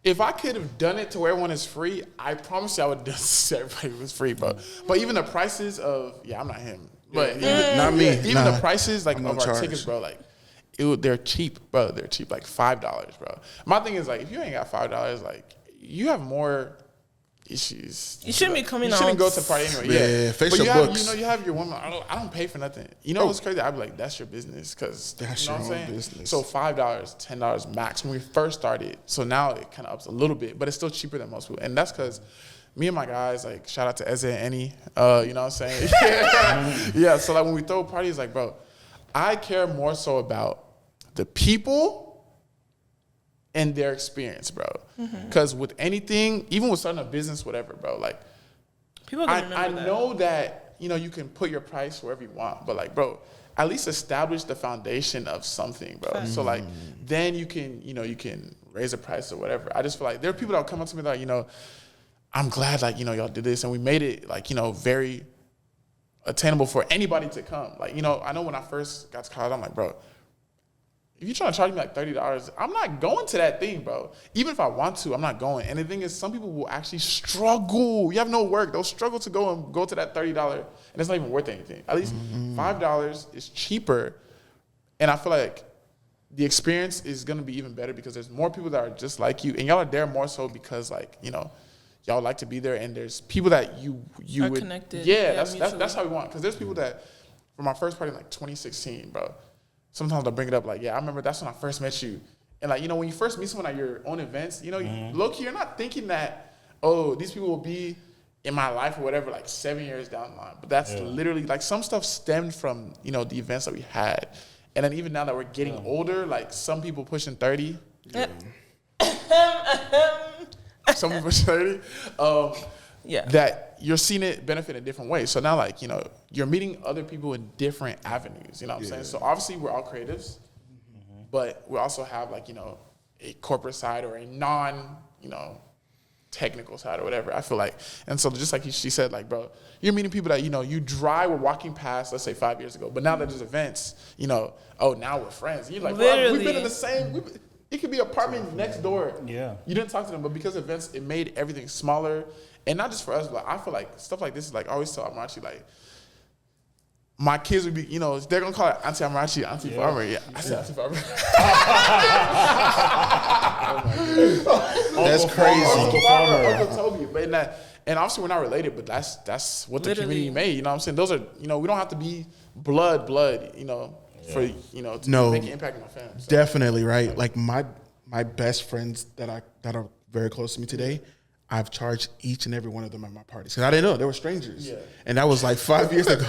if I could have done it to where everyone is free, I promise you I would have done it to everybody was free, bro. But even the prices of I'm not him. But not me. Even the prices like of charge. our tickets, bro, like they're cheap, bro. They're cheap, like $5, bro. My thing is like, if you ain't got $5, like you have more issues. You shouldn't be coming. You shouldn't go to party anyway. Yeah, face but your books. You have your woman. I don't pay for nothing. You know what's crazy? I'd be like, that's your business, because that's you know your what I'm own saying. business. So $5, $10 max when we first started. So now it kind of ups a little bit, but it's still cheaper than most people, and that's because me and my guys, like, shout out to Eze and Annie, you know what I'm saying? Yeah, so, like, when we throw parties, like, bro, I care more so about the people and their experience, bro. Because with anything, even with starting a business, whatever, bro, like, people I know that, you can put your price wherever you want, but, like, bro, at least establish the foundation of something, bro. So, like, then you can, you can raise the price or whatever. I just feel like there are people that will come up to me like, I'm glad, like, y'all did this, and we made it, like, very attainable for anybody to come. Like, I know when I first got to college, I'm like, bro, if you're trying to charge me like $30, I'm not going to that thing, bro. Even if I want to, I'm not going. And the thing is, some people will actually struggle. You have no work. They'll struggle to go to that $30, and it's not even worth anything. At least $5 is cheaper, and I feel like the experience is going to be even better because there's more people that are just like you, and y'all are there more so because, like, y'all like to be there, and there's people that you are would connected. Yeah, that's how we want. Because there's people that from my first party in like 2016, bro. Sometimes they'll bring it up like, I remember that's when I first met you, and like when you first meet someone at your own events, low key you're not thinking that these people will be in my life or whatever like 7 years down the line. But that's literally like some stuff stemmed from the events that we had, and then even now that we're getting older, like some people pushing 30. Some people 30, that you're seeing it benefit in different ways. So now, like, you're meeting other people in different avenues, you know what I'm saying? So obviously we're all creatives, but we also have like, a corporate side or a non, technical side or whatever. I feel like, and so just like she said, like, bro, you're meeting people that, you were walking past, let's say 5 years ago, but now that there's events, oh, now we're friends. And you're like, bro, we've been in the same, it could be apartment next door. Yeah. You didn't talk to them, but because of events, it made everything smaller. And not just for us, but I feel like stuff like this is like, I always tell Amarachi, like, my kids would be, they're going to call it Auntie Amarachi, Auntie Farmer. Yeah, I said Auntie Farmer. That's crazy. Uncle Farmer, Uncle Toby. But and obviously we're not related, but that's what the community made. You know what I'm saying? Those are, we don't have to be blood, for, to make an impact on my family. So. Definitely, right? Like my best friends that are very close to me today, I've charged each and every one of them at my parties. Because I didn't know. They were strangers. Yeah. And that was like 5 years ago.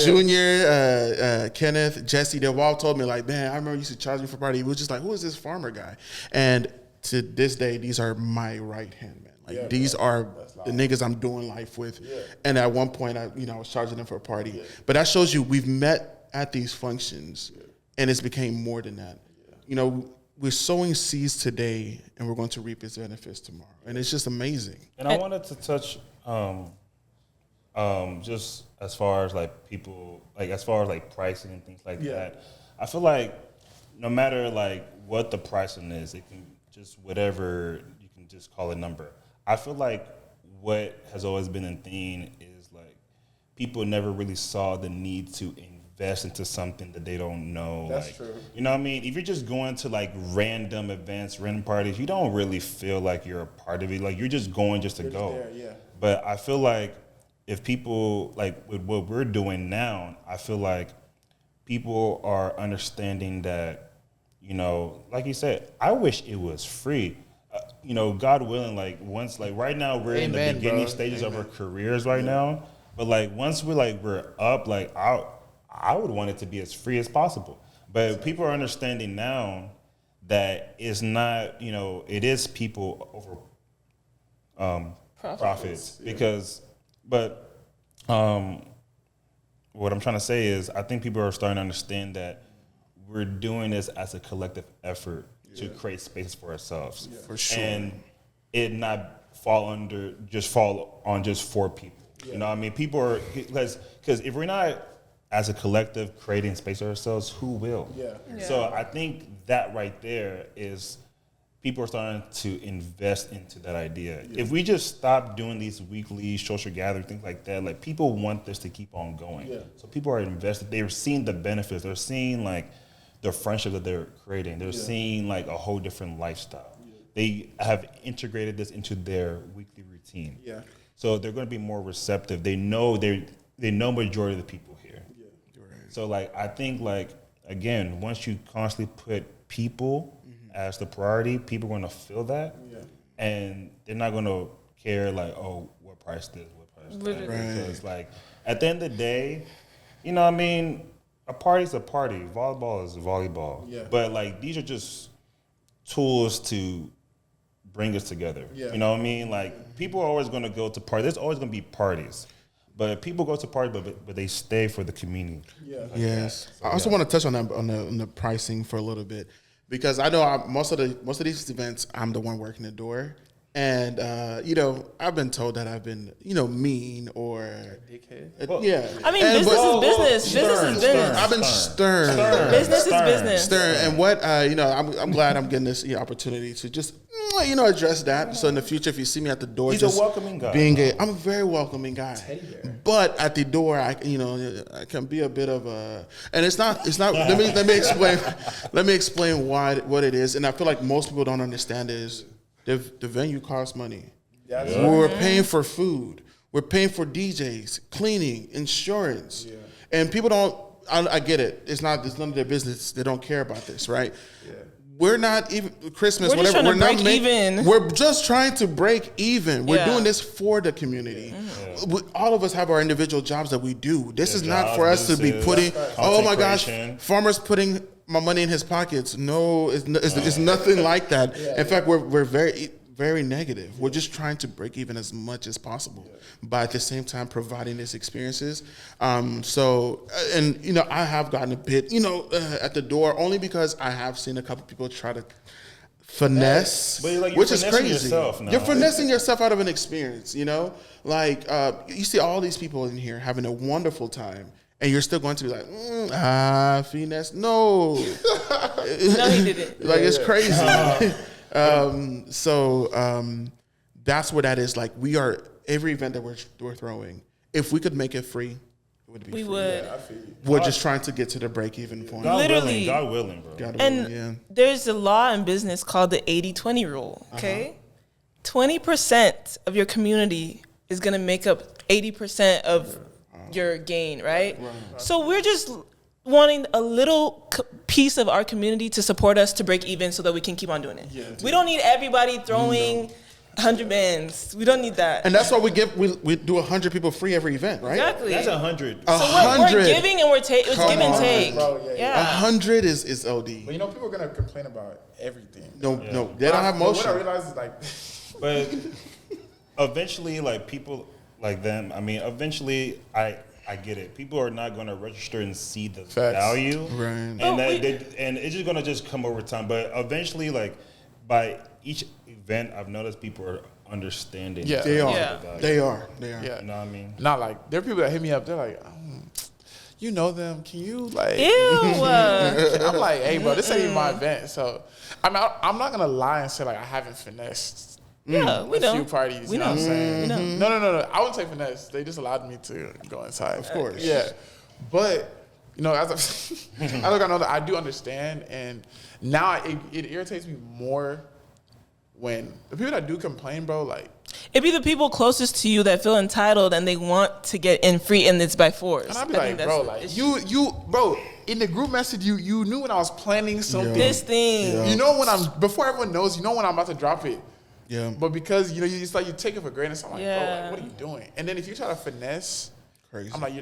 Junior, Kenneth, Jesse, they all told me like, man, I remember you used to charge me for a party. It was just like, who is this farmer guy? And to this day, these are my right-hand men. Like these are the niggas I'm doing life with. Yeah. And at one point, I was charging them for a party. Yeah. But that shows you we've met at these functions, and it's became more than that. Yeah. We're sowing seeds today, and we're going to reap its benefits tomorrow, and it's just amazing. And I wanted to touch, just as far as like people, like as far as like pricing and things like that. I feel like no matter like what the pricing is, it can just whatever you can just call a number. I feel like what has always been a theme is like people never really saw the need to invest into something that they don't know. That's true. You know what I mean? If you're just going to like random events, random parties, you don't really feel like you're a part of it. Like you're just going just to go. Just there, yeah. But I feel like if people like with what we're doing now, I feel like people are understanding that, like you said, I wish it was free. God willing, like once, like right now we're in the beginning stages of our careers right now. But like once we're up, like I would want it to be as free as possible. But people are understanding now that it's not, it is people over profits. Because, but what I'm trying to say is I think people are starting to understand that we're doing this as a collective effort to create spaces for ourselves. Yeah. For sure. And it not fall on just 4 people. Yeah. You know what I mean? People are, because if we're not as a collective creating space for ourselves, who will? Yeah. So I think that right there is people are starting to invest into that idea. Yeah. If we just stop doing these weekly social gatherings, things like that, like people want this to keep on going. Yeah. So people are invested. They're seeing the benefits. They're seeing like the friendship that they're creating. They're seeing like a whole different lifestyle. Yeah. They have integrated this into their weekly routine. Yeah. So they're going to be more receptive. They know majority of the people here. Yeah. Right. So like I think like again, once you constantly put people as the priority, people are going to feel that, and they're not going to care like, oh, what price this, what price that. Right. Because like at the end of the day, I mean, a party's a party. Volleyball is volleyball. Yeah. But like these are just tools to bring us together. Yeah. You know what I mean? Like people are always going to go to parties. There's always going to be parties. But people go to parties, but they stay for the community. Yeah. Yes. So, I also want to touch on that on the pricing for a little bit, because I know most of these events I'm the one working the door, and I've been told that I've been mean or dickhead. I mean, business is business. Business is business. I've been stern. Business is business. Stern. And what I'm glad I'm getting this opportunity to just address that. So in the future, if you see me at the door, he's just a welcoming guy. I'm a very welcoming guy. But at the door, I can be a bit of a, and it's not. let me explain. Let me explain what it is. And I feel like most people don't understand is the venue costs money. Yeah. We're paying for food. We're paying for DJs, cleaning, insurance, and people don't. I get it. It's none of their business. They don't care about this, right? Yeah. We're not even Christmas. We're whatever. We're not even. We're just trying to break even. We're doing this for the community. Yeah. All of us have our individual jobs that we do. This is not for us to be putting. Oh my gosh, farmers putting my money in his pockets. No, it's nothing like that. In fact, we're very very negative. We're just trying to break even as much as possible, but at the same time providing these experiences. So, and I have gotten a bit, at the door only because I have seen a couple people try to finesse, But like, which is finessing crazy. yourself now. You're finessing yourself out of an experience, like you see all these people in here having a wonderful time. And you're still going to be like, finesse. No. No, he didn't. Like, it's crazy. So that's what that is. Like, every event that we're throwing, if we could make it free, it would be free. We would. I feel you. We're just trying to get to the break-even point. Literally. God willing, bro. God And willing, yeah. there's a law in business called the 80-20 rule, okay? 20% of your community is going to make up 80% of your gain, right? So we're just wanting a little piece of our community to support us to break even so that we can keep on doing it. We don't need everybody throwing 100 bands. We don't need that. And that's why we do 100 people free every event, right? Exactly. That's 100. So we're giving and it's give and take. Bro, yeah. 100 is OD. But people are gonna complain about everything. No, they don't have motion. What I realize is like, But eventually, like, people like them, I mean, eventually, I get it. People are not going to register and see the value. Right. And, Oh, and it's just going to just come over time. But eventually, like, by each event, I've noticed people are understanding. Yeah. They are. Yeah. They are. yeah, You know what I mean? not like there are people that hit me up. They're like, you know them? Can you like? Ew. I'm like, hey, bro, this ain't even my event. So, I'm not gonna lie and say like I haven't finessed. Yeah, we a know. few parties, We you know what I'm know. saying? We know. No. I wouldn't say finesse. They just allowed me to go inside. Of course. Yeah. But, as I look, I know that I do understand. And now it irritates me more when the people that do complain, bro, like. It'd be the people closest to you that feel entitled and they want to get in free and it's by force. And I'd be I think like, that's bro, the like, issue. bro, in the group message, you knew when I was planning something. This thing. Yeah. You know before everyone knows, you know when I'm about to drop it. Yeah. But because, it's like you take it for granted. So I'm like, bro, Yeah. like, what are you doing? And then if you try to finesse, Crazy. I'm like,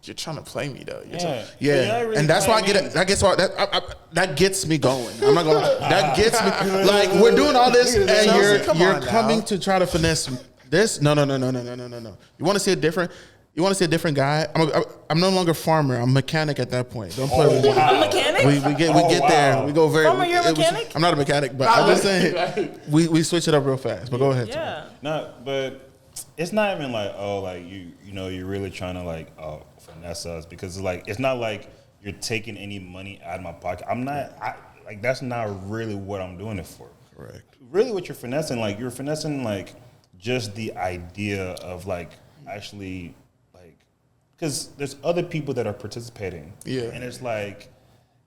you're trying to play me, though. Yeah. Yeah, Really and that's why I get it. That gets why that gets me going. I'm not gonna lie. That gets me like we're doing all this, and Come you're on now. coming to try to finesse this. No. You want to see a different? You want to see a different guy? I'm no longer farmer. I'm mechanic at that point. Don't play with me. A mechanic? We get there. We go very. Farmer, you're a mechanic? I'm not a mechanic, but I'm just saying we switch it up real fast. But go ahead. Yeah. No, but it's not even like, oh, like you're really trying to like finesse us, because it's not like you're taking any money out of my pocket. I'm not. Like that's not really what I'm doing it for. Correct. Really, what you're finessing, like just the idea of like actually like, because there's other people that are participating. Yeah. And it's like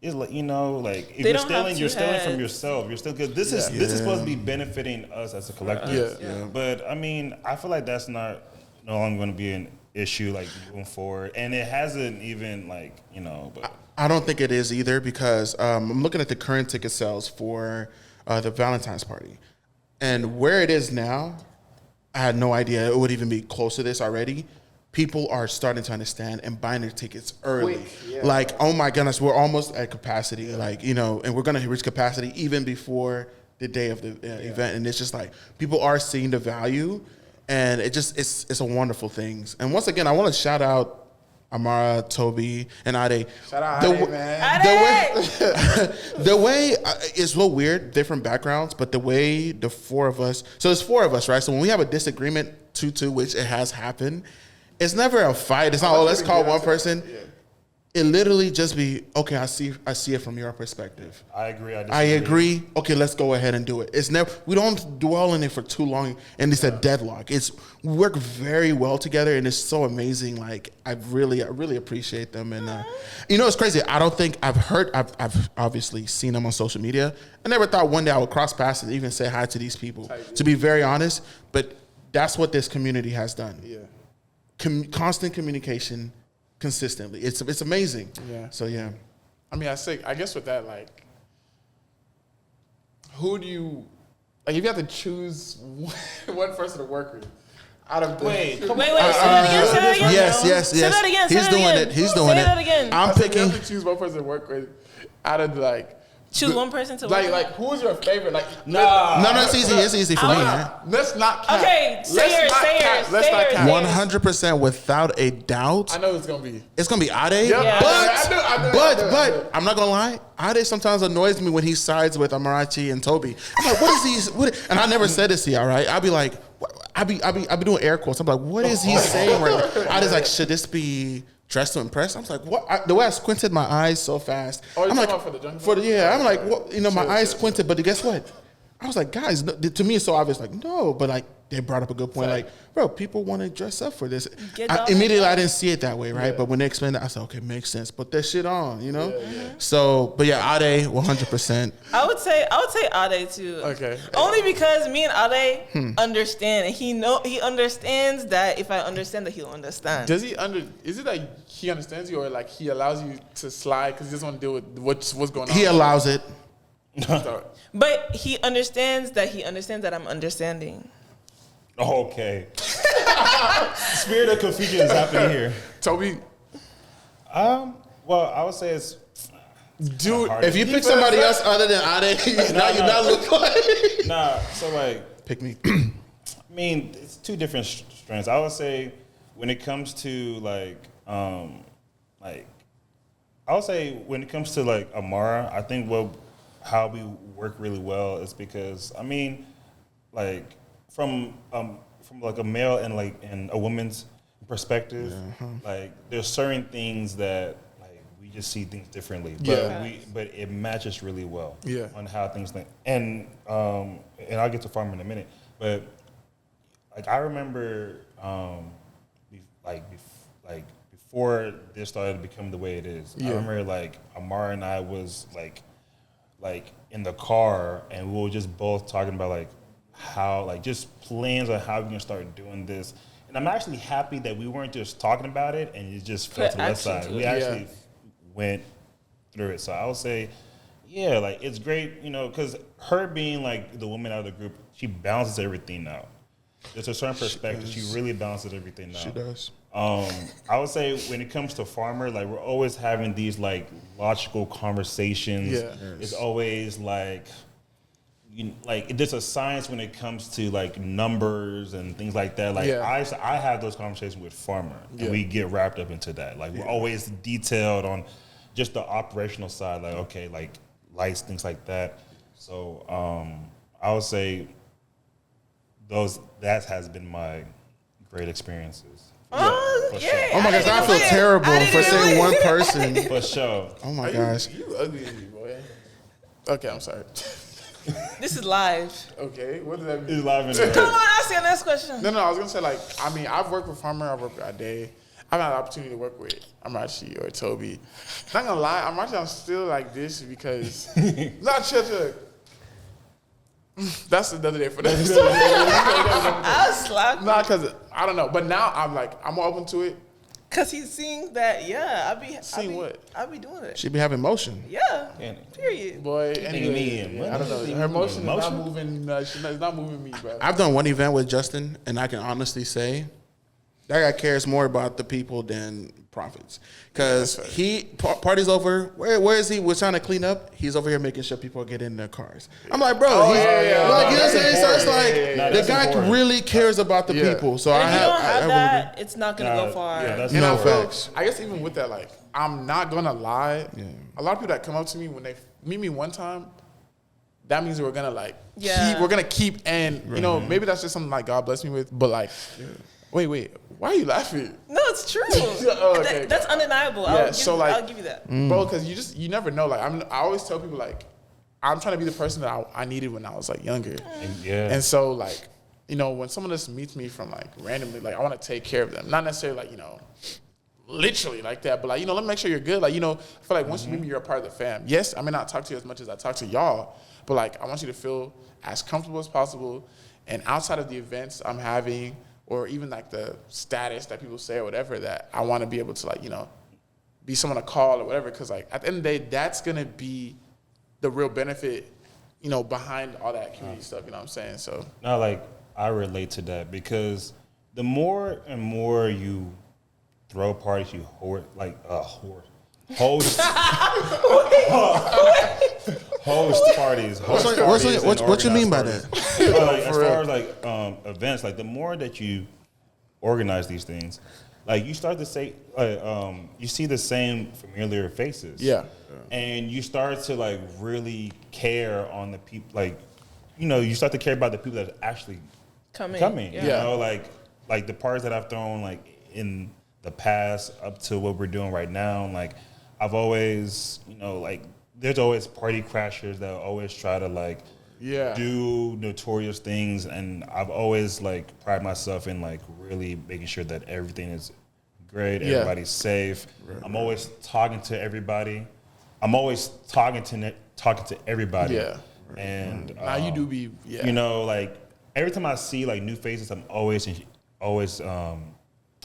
if They you're don't stealing, have you're two stealing from heads. yourself. You're still good. This is supposed to be benefiting us as a collective. Yeah. But I mean, I feel like that's no longer going to be an issue like moving forward, and it hasn't even like But I don't think it is either, because I'm looking at the current ticket sales for the Valentine's party, and where it is now, I had no idea it would even be close to this already. People are starting to understand and buying their tickets early. Quick, yeah. Like, oh my goodness, we're almost at capacity. Yeah. Like, and we're going to reach capacity even before the day of the event. And it's just like, people are seeing the value, and it's a wonderful thing. And once again, I want to shout out Amara, Toby, and Ade. Shout out The Ade, w- man. The way it's a little weird, different backgrounds, but the way the four of us, so there's four of us, right? So when we have a disagreement, 2-2, which it has happened, it's never a fight. It's not, let's call one person. Yeah. It literally just be, okay, I see it from your perspective. I agree. I agree. Okay, let's go ahead and do it. It's never, we don't dwell in it for too long, and it's a deadlock. We work very well together, and it's so amazing. Like, I really appreciate them. And it's crazy. I don't think I've obviously seen them on social media. I never thought one day I would cross paths and even say hi to these people. To be very honest, but that's what this community has done. Yeah. Constant communication, consistently. It's amazing. Yeah. So yeah. I mean, I guess with that, like, who do you, like, if you have to choose one person to work with out of the... Wait, Wait, say that again. Yes. Say that again. He's doing it. Say that again. I'm If you picking. have to choose one person to work with out of, like, Choose one person to like who's your favorite? Like, Nah. No, it's easy. It's easy for me. Man. let's not cap. Okay, say yours. Let's not cap. 100% without a doubt. I know it's gonna be. It's gonna be Ade. Yeah. But I'm not gonna lie. Ade sometimes annoys me when he sides with Amarachi and Toby. I'm like, what is he? And I never said this to y'all, right? I'll be like, I be doing air quotes. I'm like, what is he saying right now? Ade's like, should this be dressed to impress? I was like, what? The way I squinted my eyes so fast. Oh, I'm you're like, talking about for the jungle? I'm like, what? You know, my eyes squinted, but guess what? I was like, guys, no, to me it's so obvious. Like, no, but like they brought up a good point. Like, bro, people want to dress up for this. Immediately, I didn't see it that way, right? Yeah. But when they explained it, I said, okay, makes sense. Put that shit on, you know. Yeah. So, but yeah, Ade, 100%. I would say Ade too. Okay. Only because me and Ade understand, and he understands that if I understand that he'll understand. Does he Is it like he understands you, or like he allows you to slide because he doesn't want to deal with what's going on? He allows it. But he understands that I'm understanding. Okay. Spirit of confusion is happening here. Toby. Well, I would say it's. Dude, if you pick somebody else other than Ade, now you not look like. Nah, so like. Pick me. I mean, it's two different strands. I would say when it comes to like, I would say when it comes to like Amara, I think how we work really well is because, I mean, like from like a male and a woman's perspective, like there's certain things that like we just see things differently, but it matches really well on how things think. And I'll get to Farmer in a minute, but like I remember before this started to become the way it is, I remember like Amara and I was like in the car, and we were just both talking about like how like just plans on how we're gonna start doing this. And I'm actually happy that we weren't just talking about it and it just fell to the left side. We actually went through it. So I would say, yeah, like it's great, you know, because her being like the woman out of the group, she balances everything out. There's a certain perspective. She really balances everything out. She does. I would say when it comes to Farmer, like we're always having these like logical conversations. Yeah. It's always like, there's a science when it comes to like numbers and things like that. Like I have those conversations with Farmer, and we get wrapped up into that. Like we're always detailed on just the operational side. Like okay, like lights, things like that. So I would say that has been my great experiences. Oh, sure. Oh my gosh, I feel terrible for saying one person. For sure. Oh my gosh. You ugly to me, boy. Okay, I'm sorry. This is live. Okay, what does that mean? It's live in Come on, ask your next question. No, I was gonna say like, I mean, I've worked with Farmer, I've worked with Ade. I've had the opportunity to work with Amarachi or Toby. Not gonna lie, I'm still like this because not sure. That's another day for that. I'll slap. Nah, because I don't know. But now I'm more open to it. Because he's seeing that, I be doing it. She be having motion. Yeah, period. Boy, anyway, I don't know. Her motion is not moving. She's not moving me, bro. I've done one event with Justin, and I can honestly say that guy cares more about the people than profits. Because party's over. Where is he? We're trying to clean up. He's over here making sure people get in their cars. I'm like, bro, like, you know what I'm saying? So it's like the guy really cares about the people. So if you don't have that, it's not gonna go far. No facts. I guess even with that, like, I'm not gonna lie. A lot of people that come up to me when they meet me one time, that means we're gonna keep, and you know, maybe that's just something like God bless me with, but like, wait, why are you laughing? No, it's true. Okay. That's undeniable. I'll give you that, bro. Because you never know. Like I always tell people like, I'm trying to be the person that I needed when I was like younger. And so like, you know, when someone just meets me from like randomly, like I want to take care of them, not necessarily like, you know, literally like that, but like, you know, let me make sure you're good. Like, you know, I feel like once you meet me, you're a part of the fam. Yes, I may not talk to you as much as I talk to y'all, but like I want you to feel as comfortable as possible. And outside of the events I'm having, or even like the status that people say or whatever, that I want to be able to like, you know, be someone to call or whatever. Because like at the end of the day, that's going to be the real benefit, you know, behind all that community stuff, you know what I'm saying? So no, like I relate to that because the more and more you throw parties, you host parties. What you mean by that? As far as like events, like the more that you organize these things, like you start to say, you see the same familiar faces. Yeah. And you start to like really care on the people, like, you know, you start to care about the people that are actually coming. Yeah. You know, like the parties that I've thrown like in the past up to what we're doing right now. Like I've always, you know, like there's always party crashers that always try to like do notorious things, and I've always like pride myself in like really making sure that everything is great, everybody's safe. I'm always talking to everybody. I'm always talking to everybody. Yeah. And now you do be you know, like every time I see like new faces, I'm always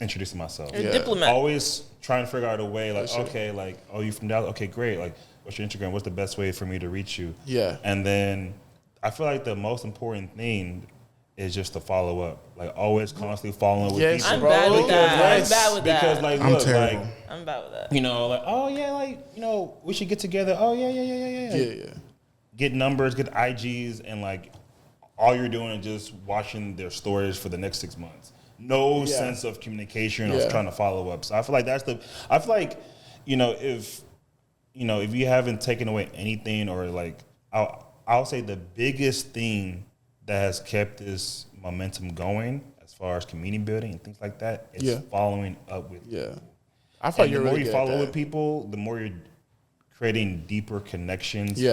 introducing myself. You're a diplomat. Always trying to figure out a way, like, okay, like, oh, you from Dallas? Okay, great. Like, what's your Instagram? What's the best way for me to reach you? Yeah. And then I feel like the most important thing is just to follow up. Like, always constantly following with people. I'm bad with that. I'm bad with that. Because, like, I'm look, terrible. like, I'm bad with that. you know, like, oh, yeah, like, you know, we should get together. Oh, yeah. Get numbers, get IGs, and, like, all you're doing is just watching their stories for the next 6 months. No sense of communication or trying to follow up. So I feel like I feel like, if you haven't taken away anything, or like, I'll say the biggest thing that has kept this momentum going as far as community building and things like that is following up with people. I feel like the more you follow with people, the more you're creating deeper connections.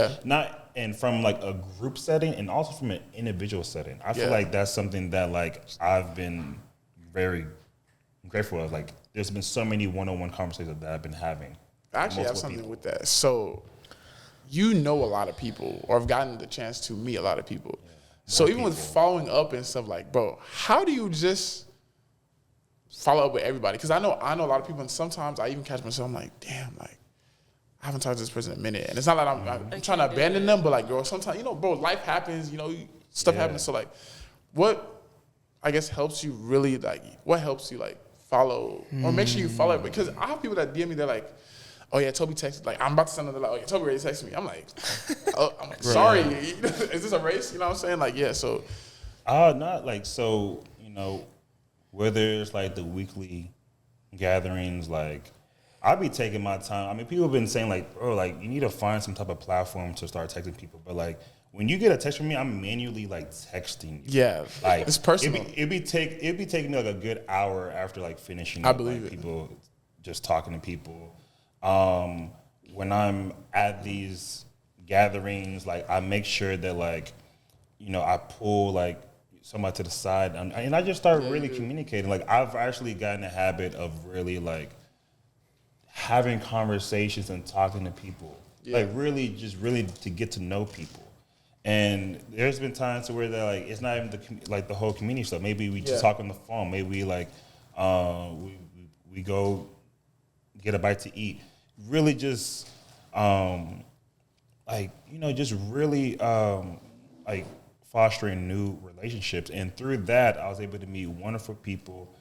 And from like a group setting and also from an individual setting. I feel like that's something that like I've been very grateful of. Like there's been so many one-on-one conversations that I've been having. I actually have something with that. So you know a lot of people, or have gotten the chance to meet a lot of people. So even with following up and stuff, like, bro, how do you just follow up with everybody? Because I know a lot of people, and sometimes I even catch myself, I'm like, damn, like, I haven't talked to this person in a minute. And it's not like I'm trying to abandon them, but like, girl, sometimes, bro, life happens, stuff happens. So like, what, I guess, helps you really, like, what helps you, like, follow, or make sure you follow it? Because I have people that DM me, they're like, oh yeah, Toby texted, like, I'm about to send them, like, oh yeah, Toby already texted me. I'm like, sorry, is this a race? You know what I'm saying? Like, yeah, so. Not like, so, whether it's like the weekly gatherings, like, I'll be taking my time. I mean, people have been saying like, bro, like, you need to find some type of platform to start texting people. But like, when you get a text from me, I'm manually like texting you. Yeah, like it's personal. It'd be taking me like a good hour after like finishing. I believe like, it. People just talking to people. When I'm at these gatherings, like I make sure that like, I pull like somebody to the side and I just start really communicating. Like I've actually gotten a habit of really like having conversations and talking to people, like really to get to know people. And there's been times where they're like, it's not even the whole community stuff. Maybe we just talk on the phone. Maybe we like, we go get a bite to eat. Really just, just really like fostering new relationships. And through that, I was able to meet wonderful people,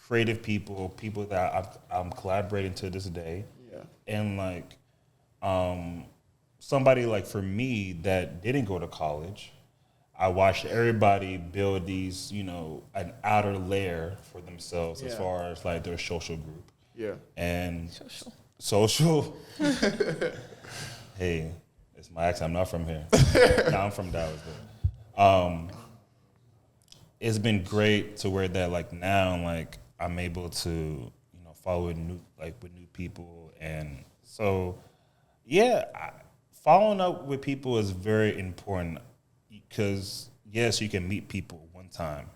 creative people that I'm collaborating to this day. Yeah. And like somebody like for me that didn't go to college, I watched everybody build these, an outer layer for themselves as far as like their social group. Yeah. And social. Hey, it's my accent. I'm not from here. No, I'm from Dallas though. It's been great to where that like now like I'm able to, follow with new people. And so, following up with people is very important because, yes, you can meet people one time.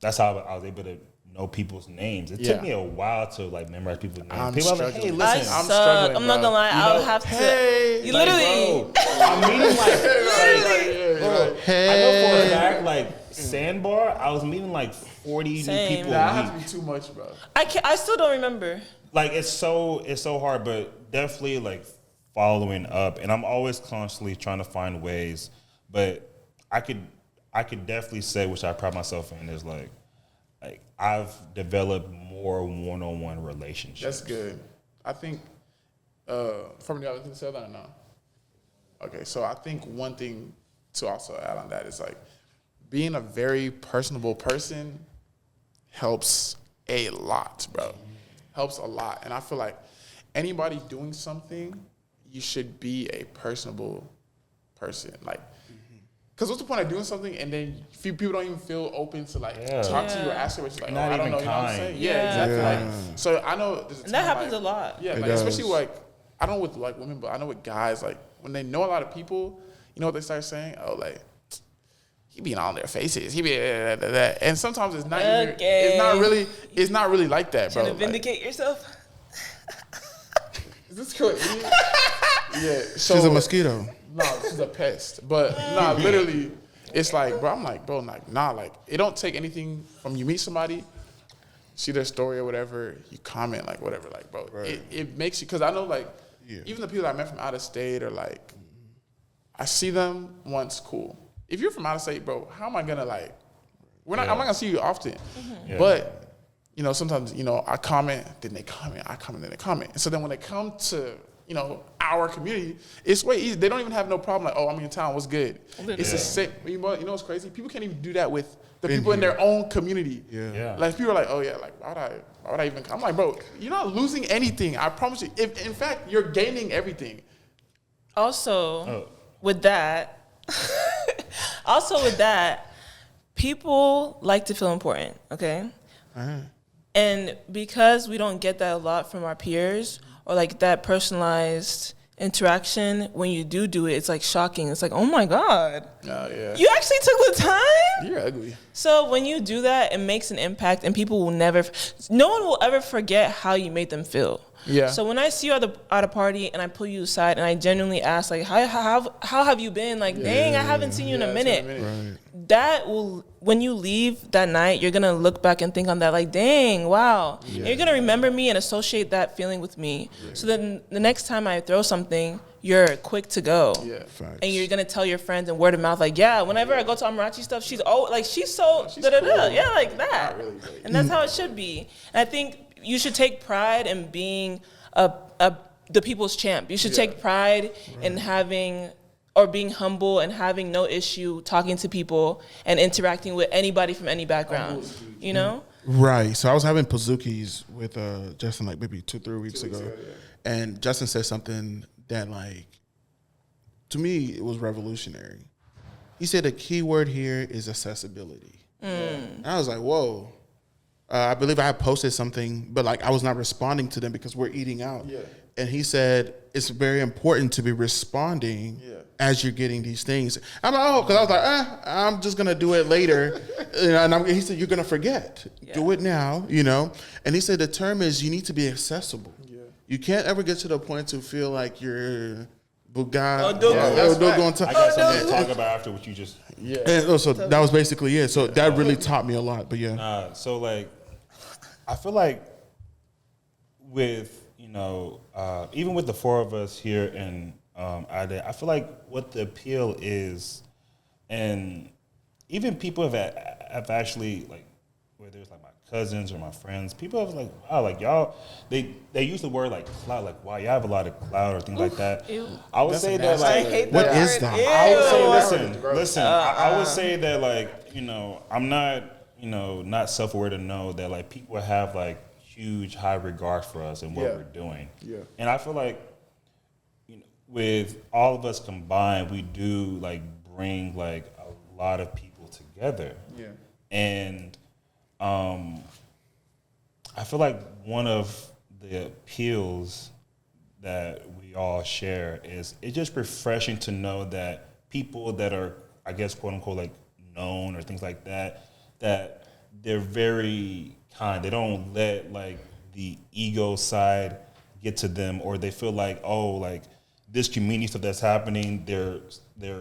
That's how I was able to know people's names. It took me a while to like memorize people's names. People are like, hey, listen, I'm struggling. I'm not gonna lie, I'll have to. Hey, you literally. Bro, I'm meeting I know for a fact, like Sandbar, I was meeting like 40 new people. That has to be too much, bro. I still don't remember. Like it's so hard, but definitely like following up, and I'm always constantly trying to find ways. But I could definitely say, which I pride myself in, is like I've developed more one-on-one relationships. That's good. I think From the other thing to say that or no? Okay, so I think one thing to also add on that is like being a very personable person helps a lot, bro. Helps a lot. And I feel like anybody doing something, you should be a personable person. Like, because what's the point of doing something and then few people don't even feel open to like talk to you or ask you what you're like, Not I don't even know, you know what I'm kind. saying? Yeah, exactly. Like, so I know there's a And that time, happens like, a lot. Yeah, It like does. especially like I don't know with like women, but I know with guys, like when they know a lot of people, you know what they start saying? Oh, like he be on their faces. He be that. And sometimes it's not even, it's not really like that, bro. Trying to vindicate yourself. Is this cool? Yeah. So, She's a mosquito. No, she's a pest. But nah, literally, it's like, bro, I'm like, bro, like, nah, like, it don't take anything from you meet somebody, see their story or whatever, you comment, like, whatever, like, bro. Right. It makes you, because I know, like, even the people that I met from out of state are like, I see them once, cool. If you're from out of state, bro, how am I gonna, like, I'm not gonna see you often. Yeah. But, you know, sometimes, you know, I comment, then they comment, I comment, then they comment. And so then when they come to, you know, our community, it's way easy. They don't even have no problem like, oh, I'm in town, what's good? It's the same. You know what's crazy? People can't even do that with the people in their own community. Yeah. Like people are like, oh yeah, like why would I even come? I'm like, bro, you're not losing anything. I promise you. If in fact you're gaining everything. Also, with that, people like to feel important, okay? And because we don't get that a lot from our peers or like that personalized interaction, when you do it, it's like shocking. It's like, oh my God. Oh yeah. You actually took the time? You're ugly. So when you do that, it makes an impact and people will no one will ever forget how you made them feel. Yeah. So when I see you at a party and I pull you aside and I genuinely ask like, how have you been? Like, dang, I haven't seen you in a minute. Right. That will, when you leave that night, you're gonna look back and think on that like, dang, wow. And you're gonna remember me and associate that feeling with me. So then the next time I throw something, you're quick to go. Yeah. Facts. And you're gonna tell your friends and word of mouth, like, yeah, whenever I go to Amarachi stuff, she's so da-da-da. cool. Yeah, like that. Really, really. And that's how it should be. And I think you should take pride in being the people's champ. You should take pride in having or being humble and having no issue talking to people and interacting with anybody from any background. You know? Right. So I was having Pazookies with Justin like maybe 2-3 weeks ago. And Justin said something that like, to me, it was revolutionary. He said the key word here is accessibility. And I was like, whoa. I believe I had posted something, but like I was not responding to them because we're eating out. Yeah. And he said it's very important to be responding as you're getting these things. I'm like, oh, because I was like, I'm just gonna do it later. And he said, you're gonna forget. Yeah. Do it now, you know. And he said the term is you need to be accessible. Yeah. You can't ever get to the point to feel like you're Bugatti. I got something to talk about after what you just. Yeah. And so that was basically it. So that really taught me a lot. But yeah. So like, I feel like with, even with the four of us here in IDA, I feel like what the appeal is, and even people have actually, like, whether it's like my cousins or my friends, people have like, wow, like y'all, they use the word like clout, like, wow, y'all have a lot of clout or things like that. Ew. I would say that like, I hate what that is word. that? Ew. I would say, listen. I would say that like, I'm not, not self-aware to know that like people have like huge high regard for us and what we're doing. Yeah. And I feel like, with all of us combined, we do like bring like a lot of people together. Yeah. And I feel like one of the appeals that we all share is it's just refreshing to know that people that are, I guess, quote unquote, like known or things like that, that they're very kind. They don't let like the ego side get to them, or they feel like, oh, like this community stuff that's happening, they're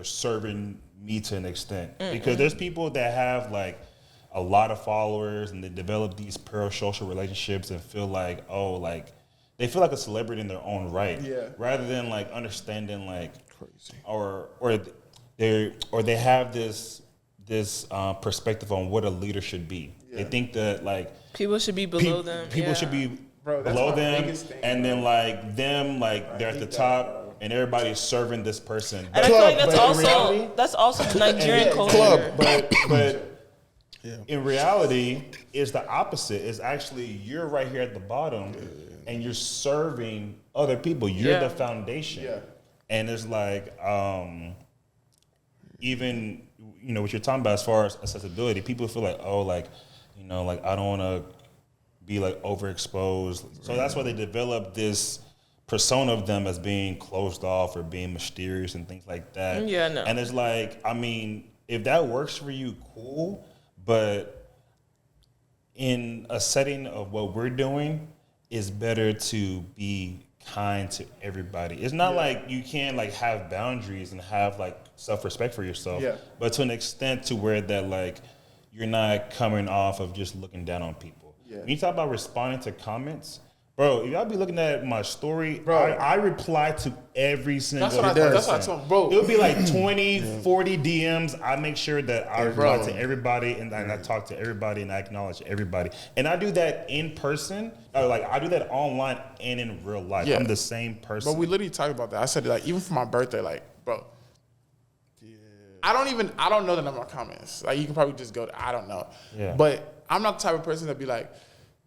serving me to an extent. Because there's people that have like a lot of followers and they develop these parasocial relationships and feel like, oh, like they feel like a celebrity in their own right. Yeah. Rather than like understanding like crazy. Or they have this perspective on what a leader should be. Yeah. They think that like people should be below them. People should be Bro, that's below my them, biggest thing, and bro. then like them, like they're at the top, and everybody's serving this person. And I feel like but in reality- that's also the Nigerian culture. Club. but in reality, it's the opposite. It's actually you're right here at the bottom, and you're serving other people. You're the foundation. Yeah. And it's like, even what you're talking about as far as accessibility, people feel like, oh, like, like I don't want to be like overexposed. So that's why they develop this persona of them as being closed off or being mysterious and things like that. Yeah, no. And it's like, I mean, if that works for you, cool. But in a setting of what we're doing, it's better to be kind to everybody. It's not like you can't like have boundaries and have like self-respect for yourself, but to an extent to where that like you're not coming off of just looking down on people. When you talk about responding to comments, bro, if y'all be looking at my story, bro, I reply to every single person. That's what I told him, bro. It'll be like 20, 40 DMs. I make sure that I reply to everybody and I talk to everybody and I acknowledge everybody. And I do that in person. Like I do that online and in real life. I'm the same person. But we literally talked about that. I said like even for my birthday, like, bro. I don't know the number of comments. Like you can probably just go I don't know. Yeah. But I'm not the type of person that be like,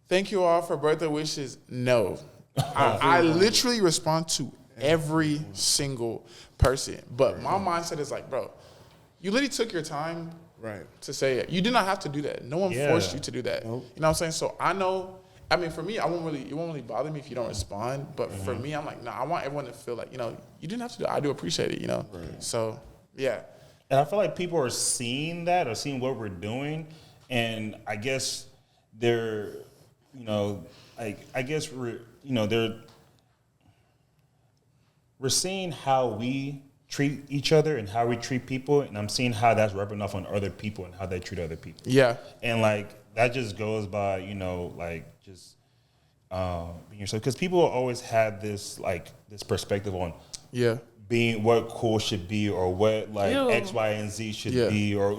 thank you all for birthday wishes. No. I literally respond to every single person. But my mindset is like, bro, you literally took your time to say it. You did not have to do that. No one forced you to do that. Nope. You know what I'm saying? So I know, I mean, for me, it won't really bother me if you don't respond. But for me, I'm like, nah, I want everyone to feel like, you didn't have to do it. I do appreciate it, So, yeah. And I feel like people are seeing that or seeing what we're doing. And I guess they're, we're seeing how we treat each other and how we treat people, and I'm seeing how that's rubbing off on other people and how they treat other people. Yeah. And like that just goes by, like just being yourself, because people always have this perspective on being what cool should be or what like X, Y, and Z should be or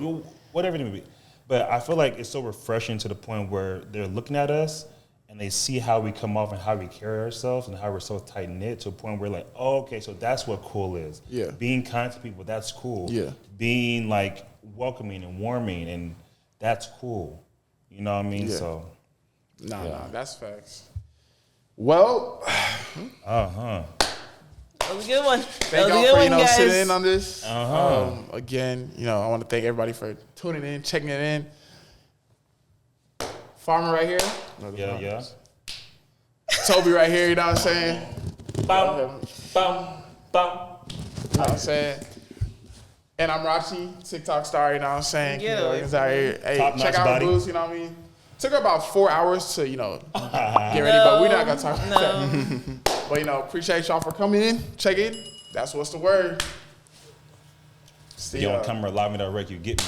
whatever it may be. But I feel like it's so refreshing to the point where they're looking at us and they see how we come off and how we carry ourselves and how we're so tight knit to a point where like, oh, okay, so that's what cool is. Yeah. Being kind to people, that's cool. Yeah. Being like welcoming and warming, and that's cool. You know what I mean? Yeah. So. Nah, that's facts. Well. That was a good one. Thank y'all for, guys. sitting in on this. Again, I want to thank everybody for tuning in, checking it in. Farmer right here. Yeah. Toby right here, you know what I'm saying? Bum. You know what I'm saying? And I'm Rachi, TikTok star, you know what I'm saying? Hey, Top-notch check out body. our booths, you know what I mean? Took her about 4 hours to, get ready, but we're not going to talk about that. But, appreciate y'all for coming in, check in. That's what's the word. See You ya. on camera live me direct, you get me.